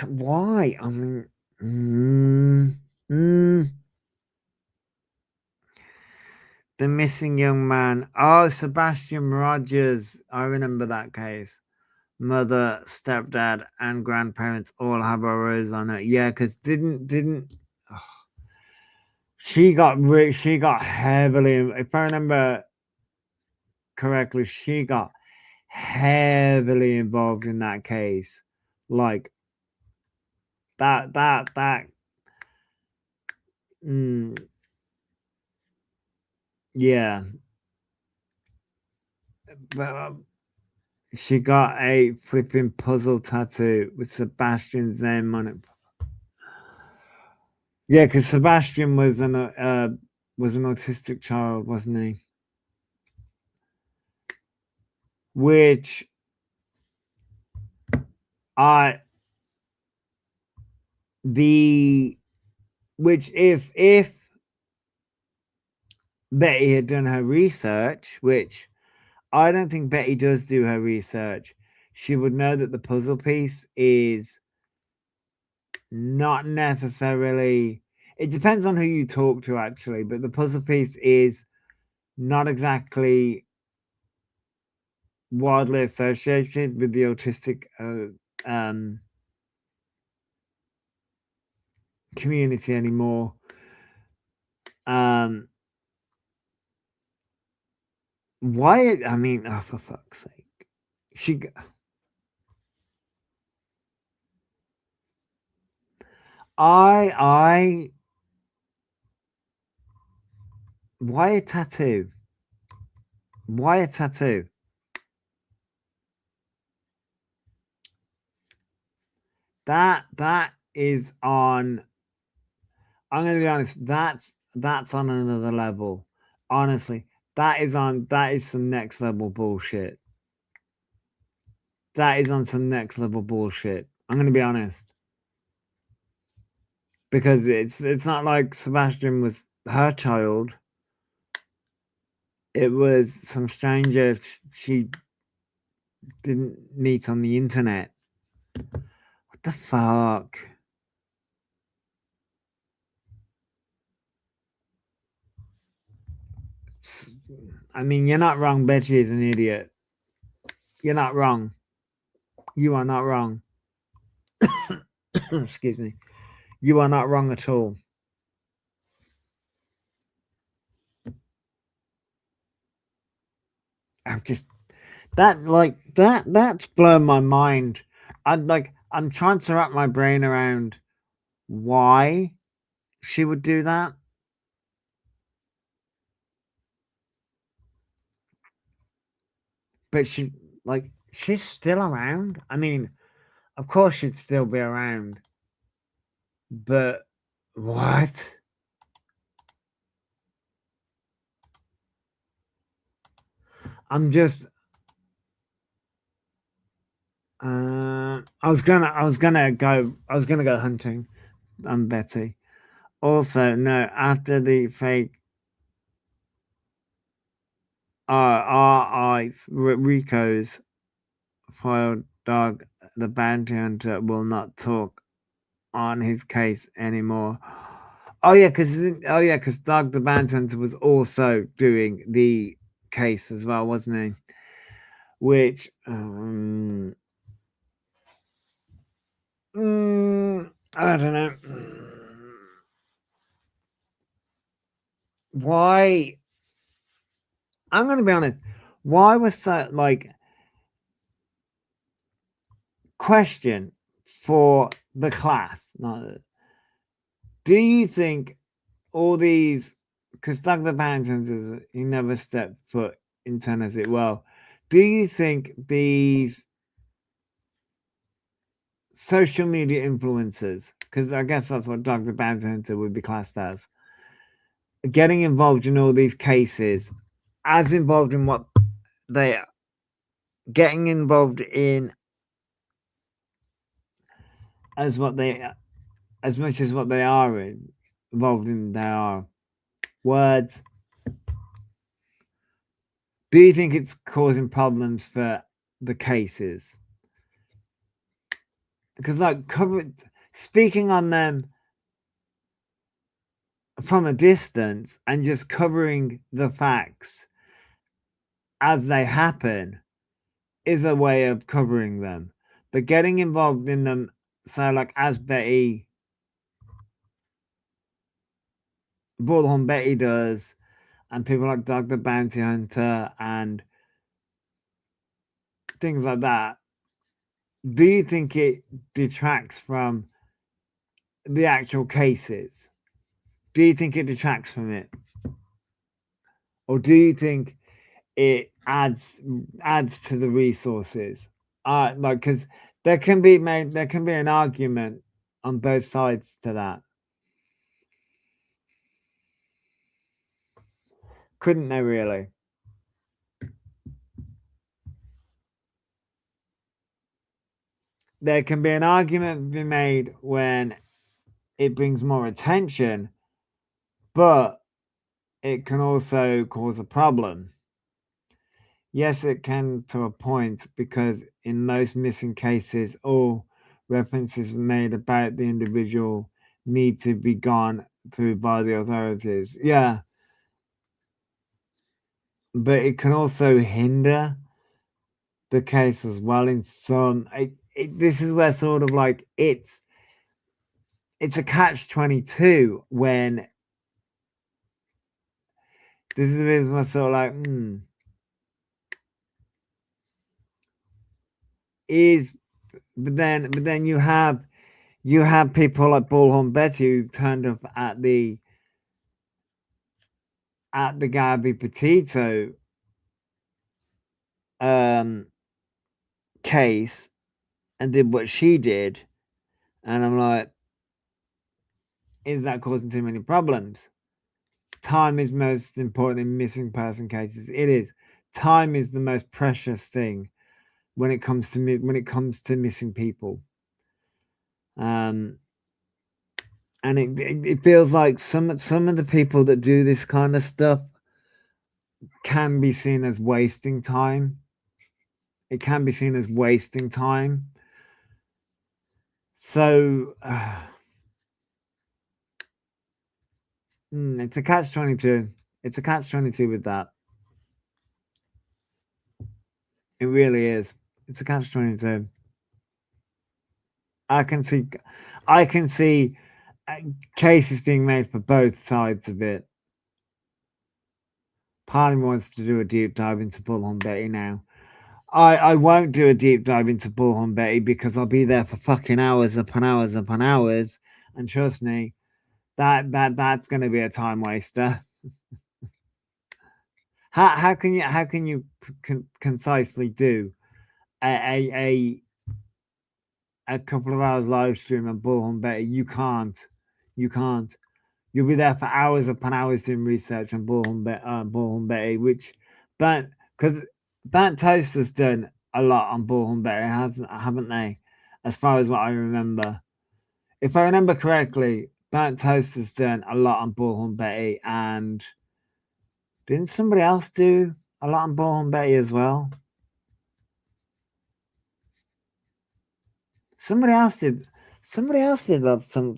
Why? I mean, the missing young man. Oh, Sebastian Rogers. I remember that case. mother, stepdad, and grandparents all have auras on her. Yeah, because didn't she got heavily, if I remember correctly, she got heavily involved in that case. Like that mm, yeah. But she got a flipping puzzle tattoo with Sebastian's name on it. Yeah, because Sebastian was an autistic child, wasn't he? Which I the which if Betty had done her research, which I don't think Betty does do her research, she would know that the puzzle piece is not necessarily. It depends on who you talk to, actually, but the puzzle piece is not exactly widely associated with the autistic community anymore. Why? I mean, oh, for fuck's sake, she. I. Why a tattoo? Why a tattoo? That is on. I'm gonna be honest. That's on another level. Honestly, that is on. That is some next level bullshit. That is on some next level bullshit. I'm gonna be honest, because it's not like Sebastian was her child. It was some stranger she didn't meet on the internet. What the fuck? I mean, you're not wrong. Betty is an idiot. You're not wrong. You are not wrong. Excuse me. You are not wrong at all. I'm just that's blown my mind. I'm trying to wrap my brain around why she would do that. But she's still around. I mean, of course she'd still be around. But what? I'm just I was gonna go hunting. I'm Betty. Also, no, after the fake Rico's filed, Dog the bounty hunter will not talk on his case anymore. Because Dog the bounty hunter was also doing the case as well, wasn't he? Which I don't know. Why? I'm gonna be honest. Why was so question for the class? Do you think all these? Because Doug the Bounty he never stepped foot in Tennessee. Well, do you think these social media influencers? Because I guess that's what Doug the Bounty Hunter would be classed as. Getting involved in all these cases, as involved in what they are, getting involved in as what they as much as what they are involved in their words. Do you think it's causing problems for the cases? Because speaking on them from a distance and just covering the facts as they happen is a way of covering them. But getting involved in them, so like as Betty Bullhorn Betty does, and people like Doug the Bounty Hunter and things like that, do you think it detracts from the actual cases? Do you think it detracts from it? Or do you think it adds to the resources? Like, because there can be an argument on both sides to that. Couldn't there really? There can be an argument be made when it brings more attention, but it can also cause a problem. Yes, it can to a point, because in most missing cases, all references made about the individual need to be gone through by the authorities. Yeah. But it can also hinder the case as well in some. This is where sort of like it's a catch-22 when this is where sort of like is but then you have people like Bullhorn Betty who turned up at the Gabby Petito case and did what she did, and I'm like, is that causing too many problems? Time is most important in missing person cases. It is. Time is the most precious thing when it comes to missing people. And it feels like some of the people that do this kind of stuff can be seen as wasting time. It can be seen as wasting time. So it's a catch-22. It's a catch-22 with that. It really is. It's a catch-22. I can see cases being made for both sides of it. Part of me wants to do a deep dive into Bullhorn Betty now. I won't do a deep dive into Bullhorn Betty because I'll be there for fucking hours upon hours upon hours, and trust me, that's going to be a time waster. How can you concisely do a couple of hours live stream on Bullhorn Betty? You can't. You'll be there for hours upon hours doing research on Bullhorn Betty, which because Burnt Toast has done a lot on Bullhorn Betty, haven't they? As far as what I remember, if I remember correctly, Burnt Toast has done a lot on Bullhorn Betty, and didn't somebody else do a lot on Bullhorn Betty as well? Somebody else did something about some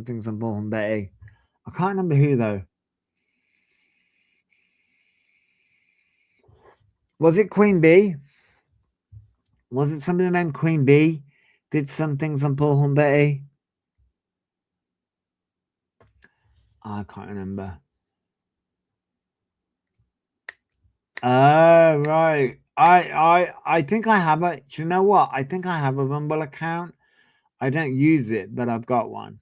things on Bullhorn Betty. I can't remember who though. Was it Queen Bee? Was it somebody named Queen Bee did some things on Bullhorn Betty? I can't remember. Oh right. I think I have a. Do you know what? I think I have a Rumble account. I don't use it, but I've got one.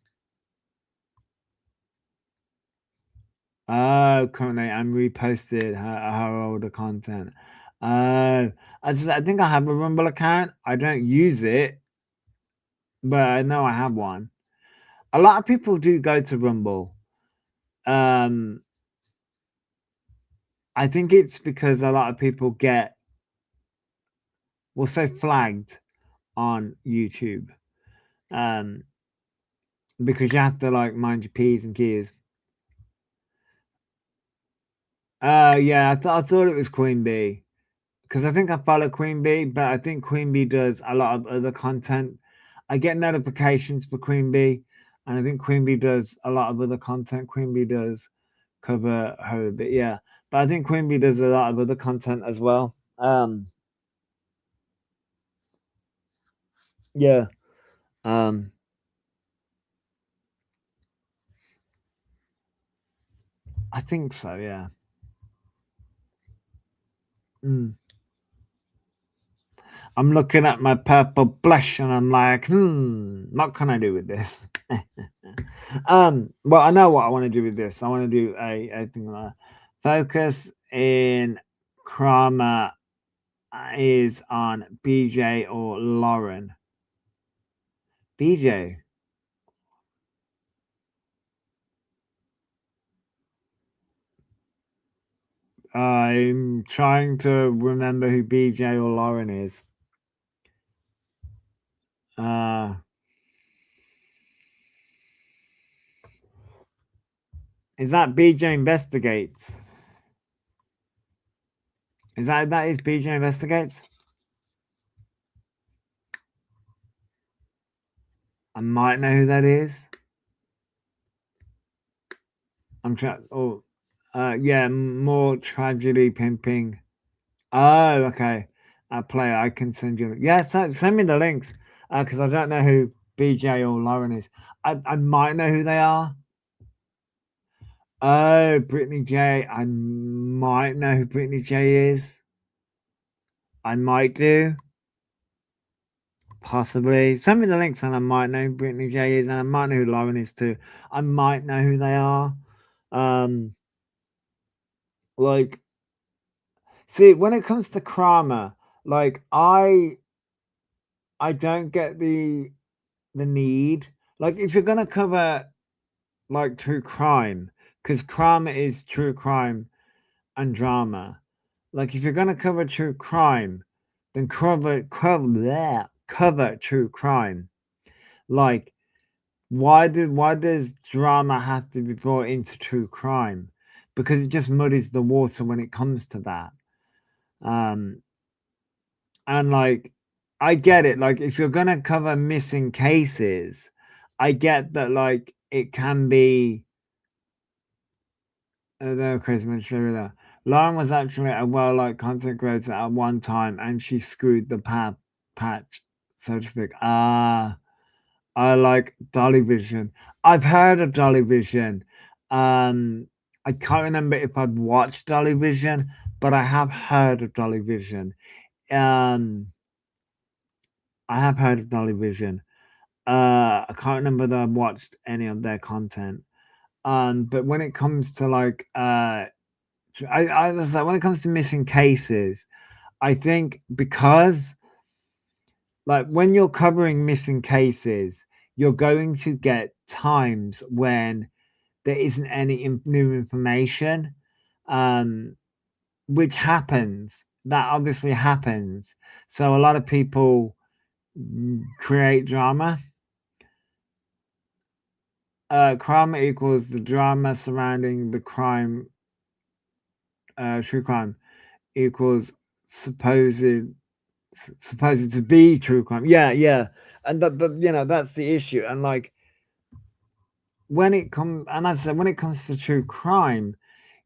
Oh, currently I'm reposted her older content. I think I have a Rumble account. I don't use it, but I know I have one. A lot of people do go to Rumble. I think it's because a lot of people get, we'll say, flagged on YouTube. Because you have to like mind your P's and Q's. Yeah, I thought it was Queen Bee. Because I think I follow Queen Bee, but I think Queen Bee does a lot of other content. I get notifications for Queen Bee, and I think Queen Bee does a lot of other content. Queen Bee does cover her a bit, yeah. But I think Queen Bee does a lot of other content as well. Yeah. Um, I think so. Yeah. Mm. I'm looking at my purple blush and I'm like, what can I do with this? Well, I know what I want to do with this. I want to do a thing like that. Focus in Chroma is on BJ or Lauren. BJ. I'm trying to remember who BJ or Lauren is. Uh, is that BJ Investigates? Is that is BJ Investigates? I might know who that is. I'm trying. Oh, yeah, more tragedy pimping. Oh, okay. Player, I can send you. Yeah, send me the links because I don't know who BJ or Lauren is. I might know who they are. Oh, Brittany J. I might know who Brittany J is. I might do. Possibly. Send me the links and I might know who Brittany J is and I might know who Lauren is too. I might know who they are. Um, like, see, when it comes to Kramer, like I don't get the need. Like, if you're gonna cover like true crime, because crime is true crime and drama. Like, if you're gonna cover true crime, then cover true crime. Like, why does drama have to be brought into true crime? Because it just muddies the water when it comes to that. Um, and like, I get it. Like, if you're gonna cover missing cases, I get that. Like, it can be no Christmas show there. Lauren was actually a well-liked content creator at one time, and she screwed the patch, so to speak. Ah, I like Dolly Vision. I've heard of Dolly Vision. I can't remember if I've watched Dolly Vision, but I have heard of Dolly Vision. Um, I have heard of Dolly Vision. I can't remember that I've watched any of their content. But when it comes to like I was like, when it comes to missing cases, I think because like when you're covering missing cases, you're going to get times when there isn't any new information, um, which happens. That obviously happens. So a lot of people create drama. Crime equals the drama surrounding the crime. True crime equals supposed supposed to be true crime. Yeah, yeah, and that's the issue. And like when it comes, and as I said, when it comes to true crime,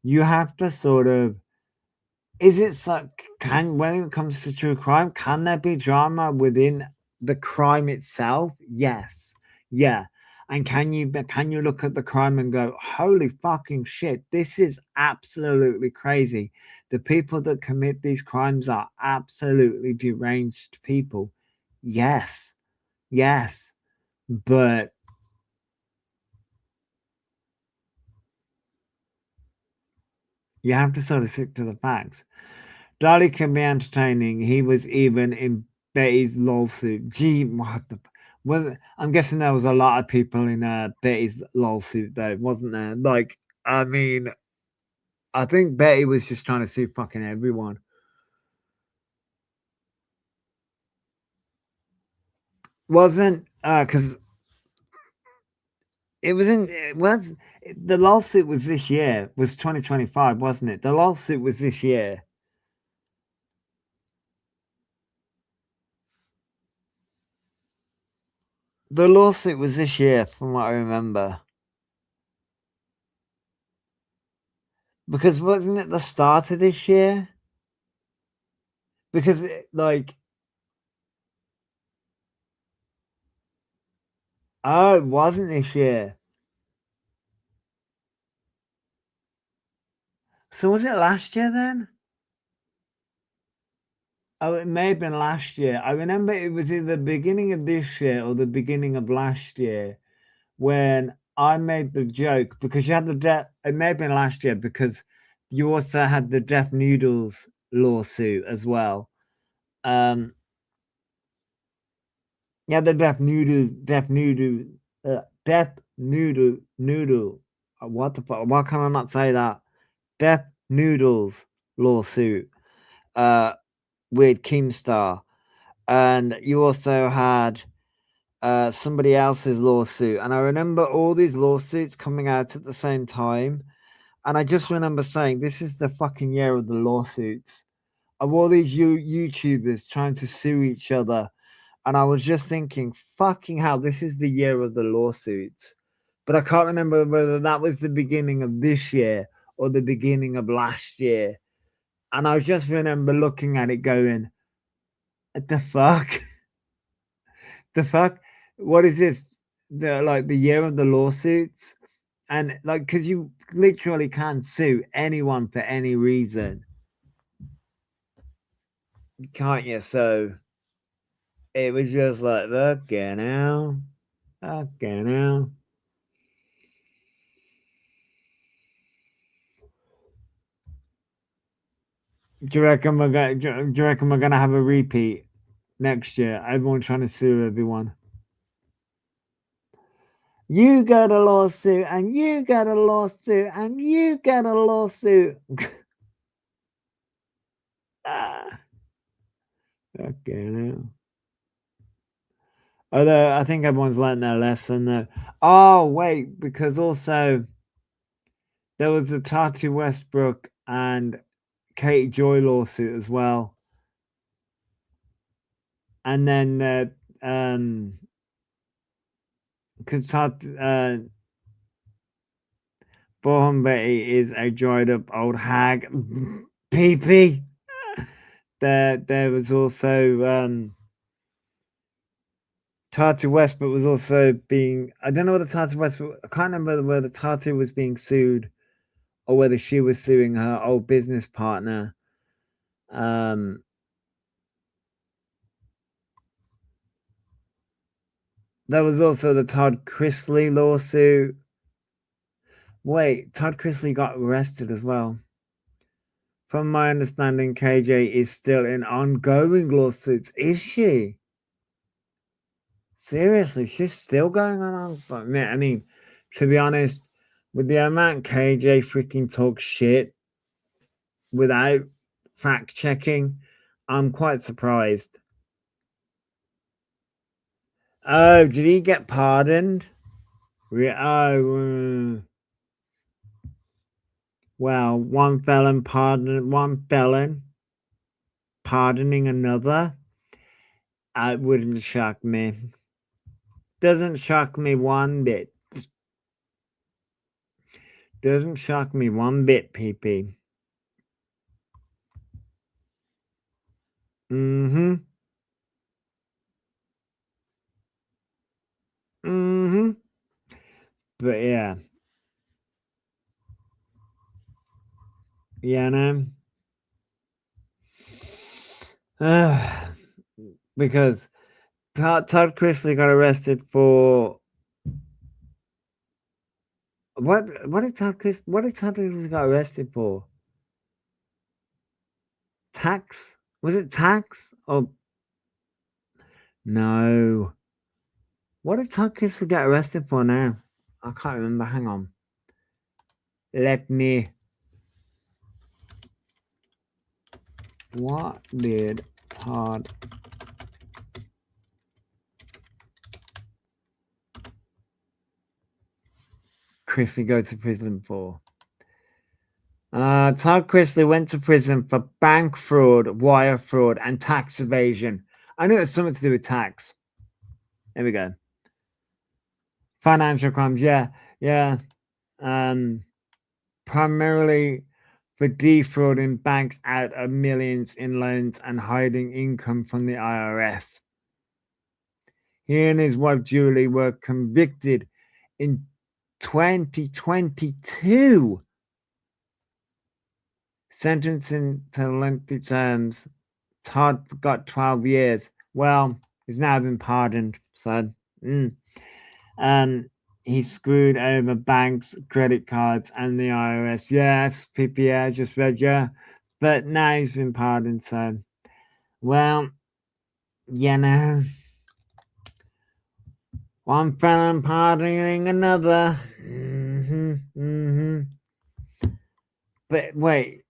you have to sort of is it so can when it comes to true crime, can there be drama within the crime itself? Yes. Yeah. And can you look at the crime and go, holy fucking shit, this is absolutely crazy. The people that commit these crimes are absolutely deranged people. Yes. Yes. But you have to sort of stick to the facts. Dolly can be entertaining. He was even in Betty's lawsuit. Gee, what the? Well, I'm guessing there was a lot of people in Betty's lawsuit, though, wasn't there? Like, I mean, I think Betty was just trying to sue fucking everyone. Wasn't because it was the lawsuit was this year, was 2025, wasn't it? The lawsuit was this year. The lawsuit was this year, from what I remember. Because wasn't it the start of this year? Because like Oh, it wasn't this year. So was it last year then? Oh, it may have been last year. I remember it was in the beginning of this year or the beginning of last year when I made the joke because you had the deaf. It may have been last year because you also had the Deaf Noodles lawsuit as well. Um, yeah, the Deaf Noodle. What the fuck? Why can I not say that? Deaf Noodles lawsuit. Uh, with Keemstar, and you also had somebody else's lawsuit. And I remember all these lawsuits coming out at the same time. And I just remember saying, this is the fucking year of the lawsuits. Of all these YouTubers trying to sue each other. And I was just thinking, fucking hell, this is the year of the lawsuits. But I can't remember whether that was the beginning of this year or the beginning of last year. And I just remember looking at it going, what the fuck? The fuck? What is this? The year of the lawsuits? And like, because you literally can't sue anyone for any reason, can't you? So it was just like, okay now, okay now. Do you reckon we're gonna? Do you reckon we're gonna have a repeat next year? Everyone trying to sue everyone. You got a lawsuit, and you got a lawsuit, and you got a lawsuit. Ah, okay now. Although I think everyone's learned their lesson though. Oh wait, because also there was the Tati Westbrook and Katie Joy lawsuit as well, and then because Bohan Betty is a dried up old hag, PP. There was also Tati Westbrook was also being. I don't know whether Tati Westbrook. I can't remember whether Tati was being sued or whether she was suing her old business partner. Um, there was also the Todd Chrisley lawsuit. Wait, Todd Chrisley got arrested as well. From my understanding, KJ is still in ongoing lawsuits. Is she? Seriously, she's still going on. I mean, to be honest, with the amount KJ freaking talks shit without fact checking, I'm quite surprised. Oh, did he get pardoned? Well, one felon pardoning another. It wouldn't shock me. Doesn't shock me one bit. Doesn't shock me one bit, PP. Mm-hmm. Mm-hmm. But yeah. Yeah, no. Because Todd Chrisley got arrested for what did Todd Chrisley got arrested for? Tax? Was it tax? Or no. What did Todd Chrisley get arrested for now? I can't remember. Hang on. Let me. What did Todd Chrisley go to prison for? Todd Chrisley went to prison for bank fraud, wire fraud, and tax evasion. I knew it was something to do with tax. There we go. Financial crimes, yeah, yeah. Primarily for defrauding banks out of millions in loans and hiding income from the IRS. He and his wife Julie were convicted in 2022, sentencing to lengthy terms. Todd got 12 years. Well, he's now been pardoned, so he screwed over banks, credit cards, and the IRS. Yes, PPA just read you, but now he's been pardoned. So, well, you know, one felon pardoning another. But wait,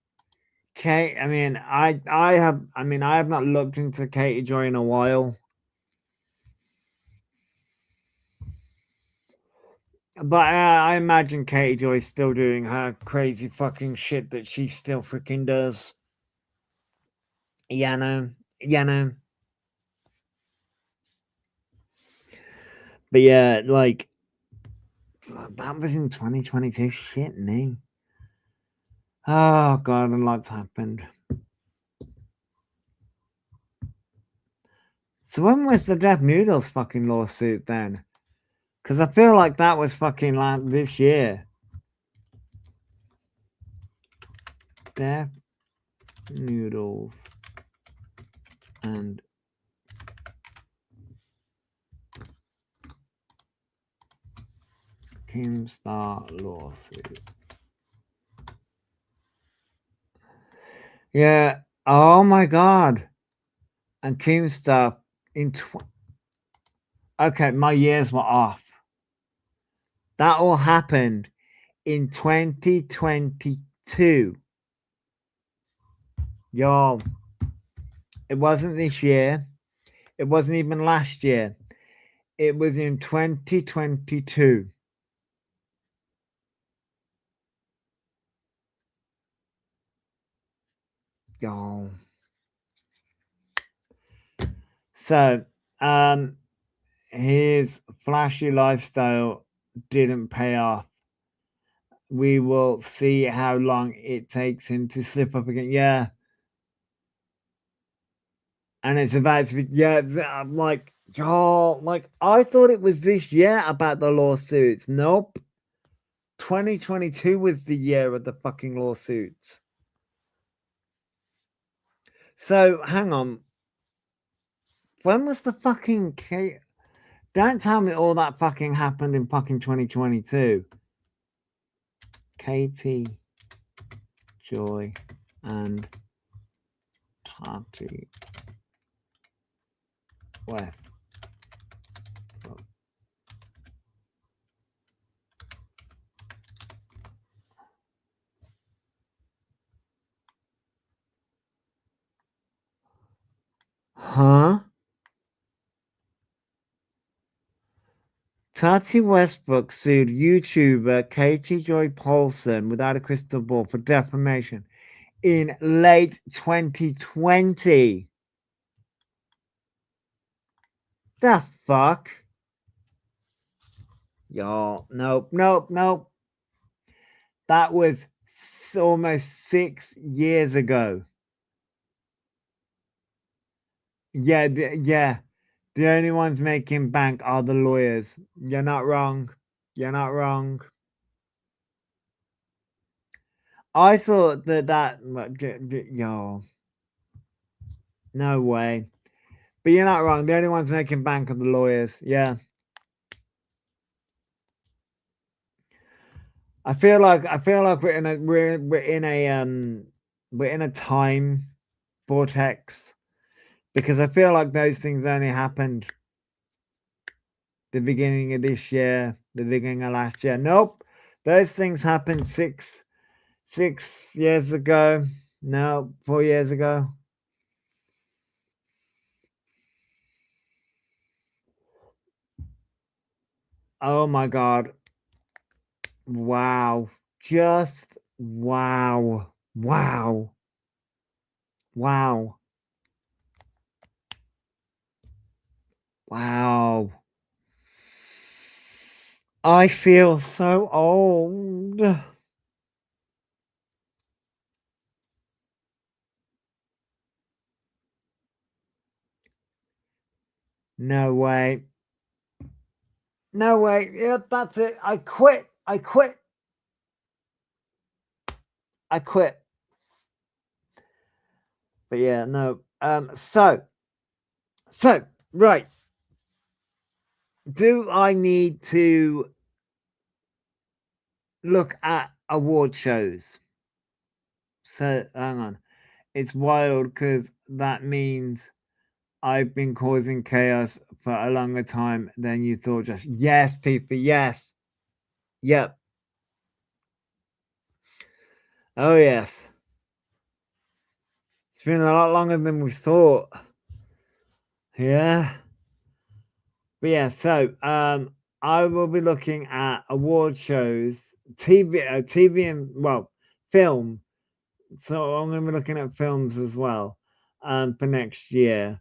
Kate. I have not looked into Katie Joy in a while. But I imagine Katie Joy's still doing her crazy fucking shit that she still freaking does. Yeah, no. Yeah, no. But yeah, like, that was in 2022. Shit me. Oh, God, and lots happened. So when was the Deaf Noodles fucking lawsuit then? Because I feel like that was fucking like this year. Deaf Noodles and Keemstar lawsuit. Yeah. Oh my God. And Keemstar in okay, my years were off. That all happened in 2022. Y'all, it wasn't this year. It wasn't even last year. It was in 2022. Y'all. So, his flashy lifestyle didn't pay off. We will see how long it takes him to slip up again. Yeah. And it's about to be, yeah, I'm like, y'all, like, I thought it was this year about the lawsuits. Nope. 2022 was the year of the fucking lawsuits. So, hang on. When was the fucking case? Don't tell me all that fucking happened in fucking 2022. Katie, Joy, and Tati West. Huh? Tati Westbrook sued YouTuber Katie Joy Paulson without a crystal ball for defamation in late 2020. The fuck? Y'all, nope, nope, nope. That was almost 6 years ago. Yeah, yeah. The only ones making bank are the lawyers. You're not wrong. You're not wrong. I thought that yo, no way. But you're not wrong. The only ones making bank are the lawyers. Yeah. I feel like we're in a time vortex because I feel like those things only happened the beginning of this year, the beginning of last year. Nope. Those things happened 6 years ago. No, 4 years ago. Oh my God. Wow. Just wow. Wow. Wow. Wow. I feel so old. No way. No way. Yeah, that's it. I quit. I quit. I quit. But yeah, no. So right. Do I need to look at award shows? So hang on. It's wild because that means I've been causing chaos for a longer time than you thought. Just yes, people. Yes. Yep. Oh yes. It's been a lot longer than we thought. Yeah. But yeah, so I will be looking at award shows, TV, and well, film. So I'm going to be looking at films as well, for next year,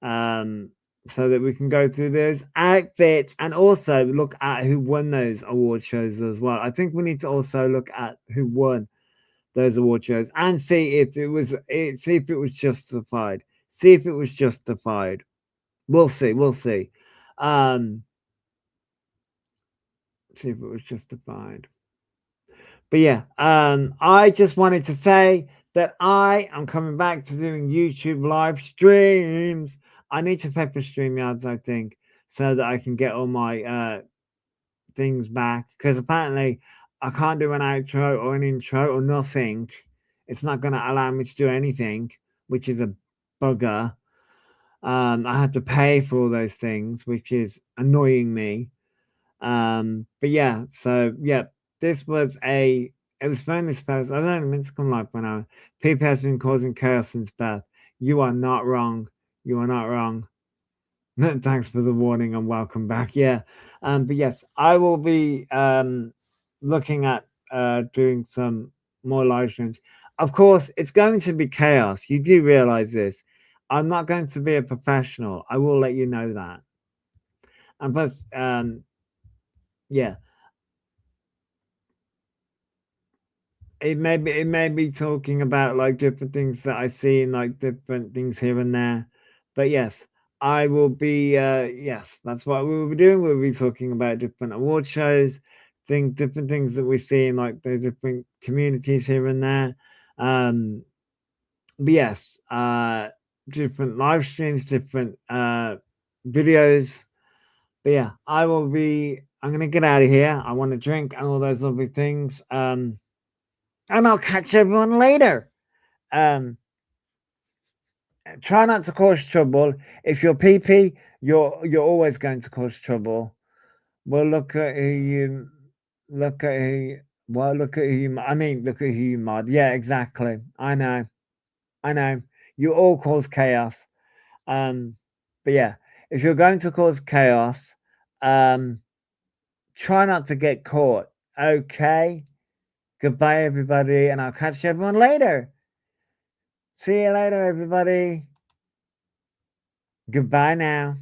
um, so that we can go through those outfits and also look at who won those award shows as well. I think we need to also look at who won those award shows and see if it was justified. See if it was justified. We'll see. We'll see. Um, See if it was justified. But yeah, I just wanted to say that I am coming back to doing YouTube live streams. I need to pay for StreamYards, I think, so that I can get all my things back. Because apparently, I can't do an outro or an intro or nothing. It's not going to allow me to do anything, which is a bugger. I had to pay for all those things, which is annoying me. But yeah, so yeah, this was a it was finally supposed I don't know, meant to come live for an hour. People has been causing chaos since birth. You are not wrong. You are not wrong. Thanks for the warning and welcome back. Yeah. But yes, I will be looking at doing some more live streams. Of course, it's going to be chaos. You do realize this. I'm not going to be a professional. I will let you know that. And plus, yeah, it may be talking about like different things that I see and like different things here and there. But yes, I will be yes, that's what we will be doing. We'll be talking about different award shows, different things that we see in like the different communities here and there. But yes, different live streams, different videos. But yeah, I'm gonna get out of here. I want to drink and all those lovely things. And I'll catch everyone later. Um, Try not to cause trouble. If you're PP, you're always going to cause trouble. Well, look at who. Well, look at who you. I mean, look at who you mod. Yeah, exactly. I know. I know. You all cause chaos. Um, but yeah, if you're going to cause chaos, um, try not to get caught. Okay. Goodbye, everybody, and I'll catch everyone later. See you later, everybody. Goodbye now.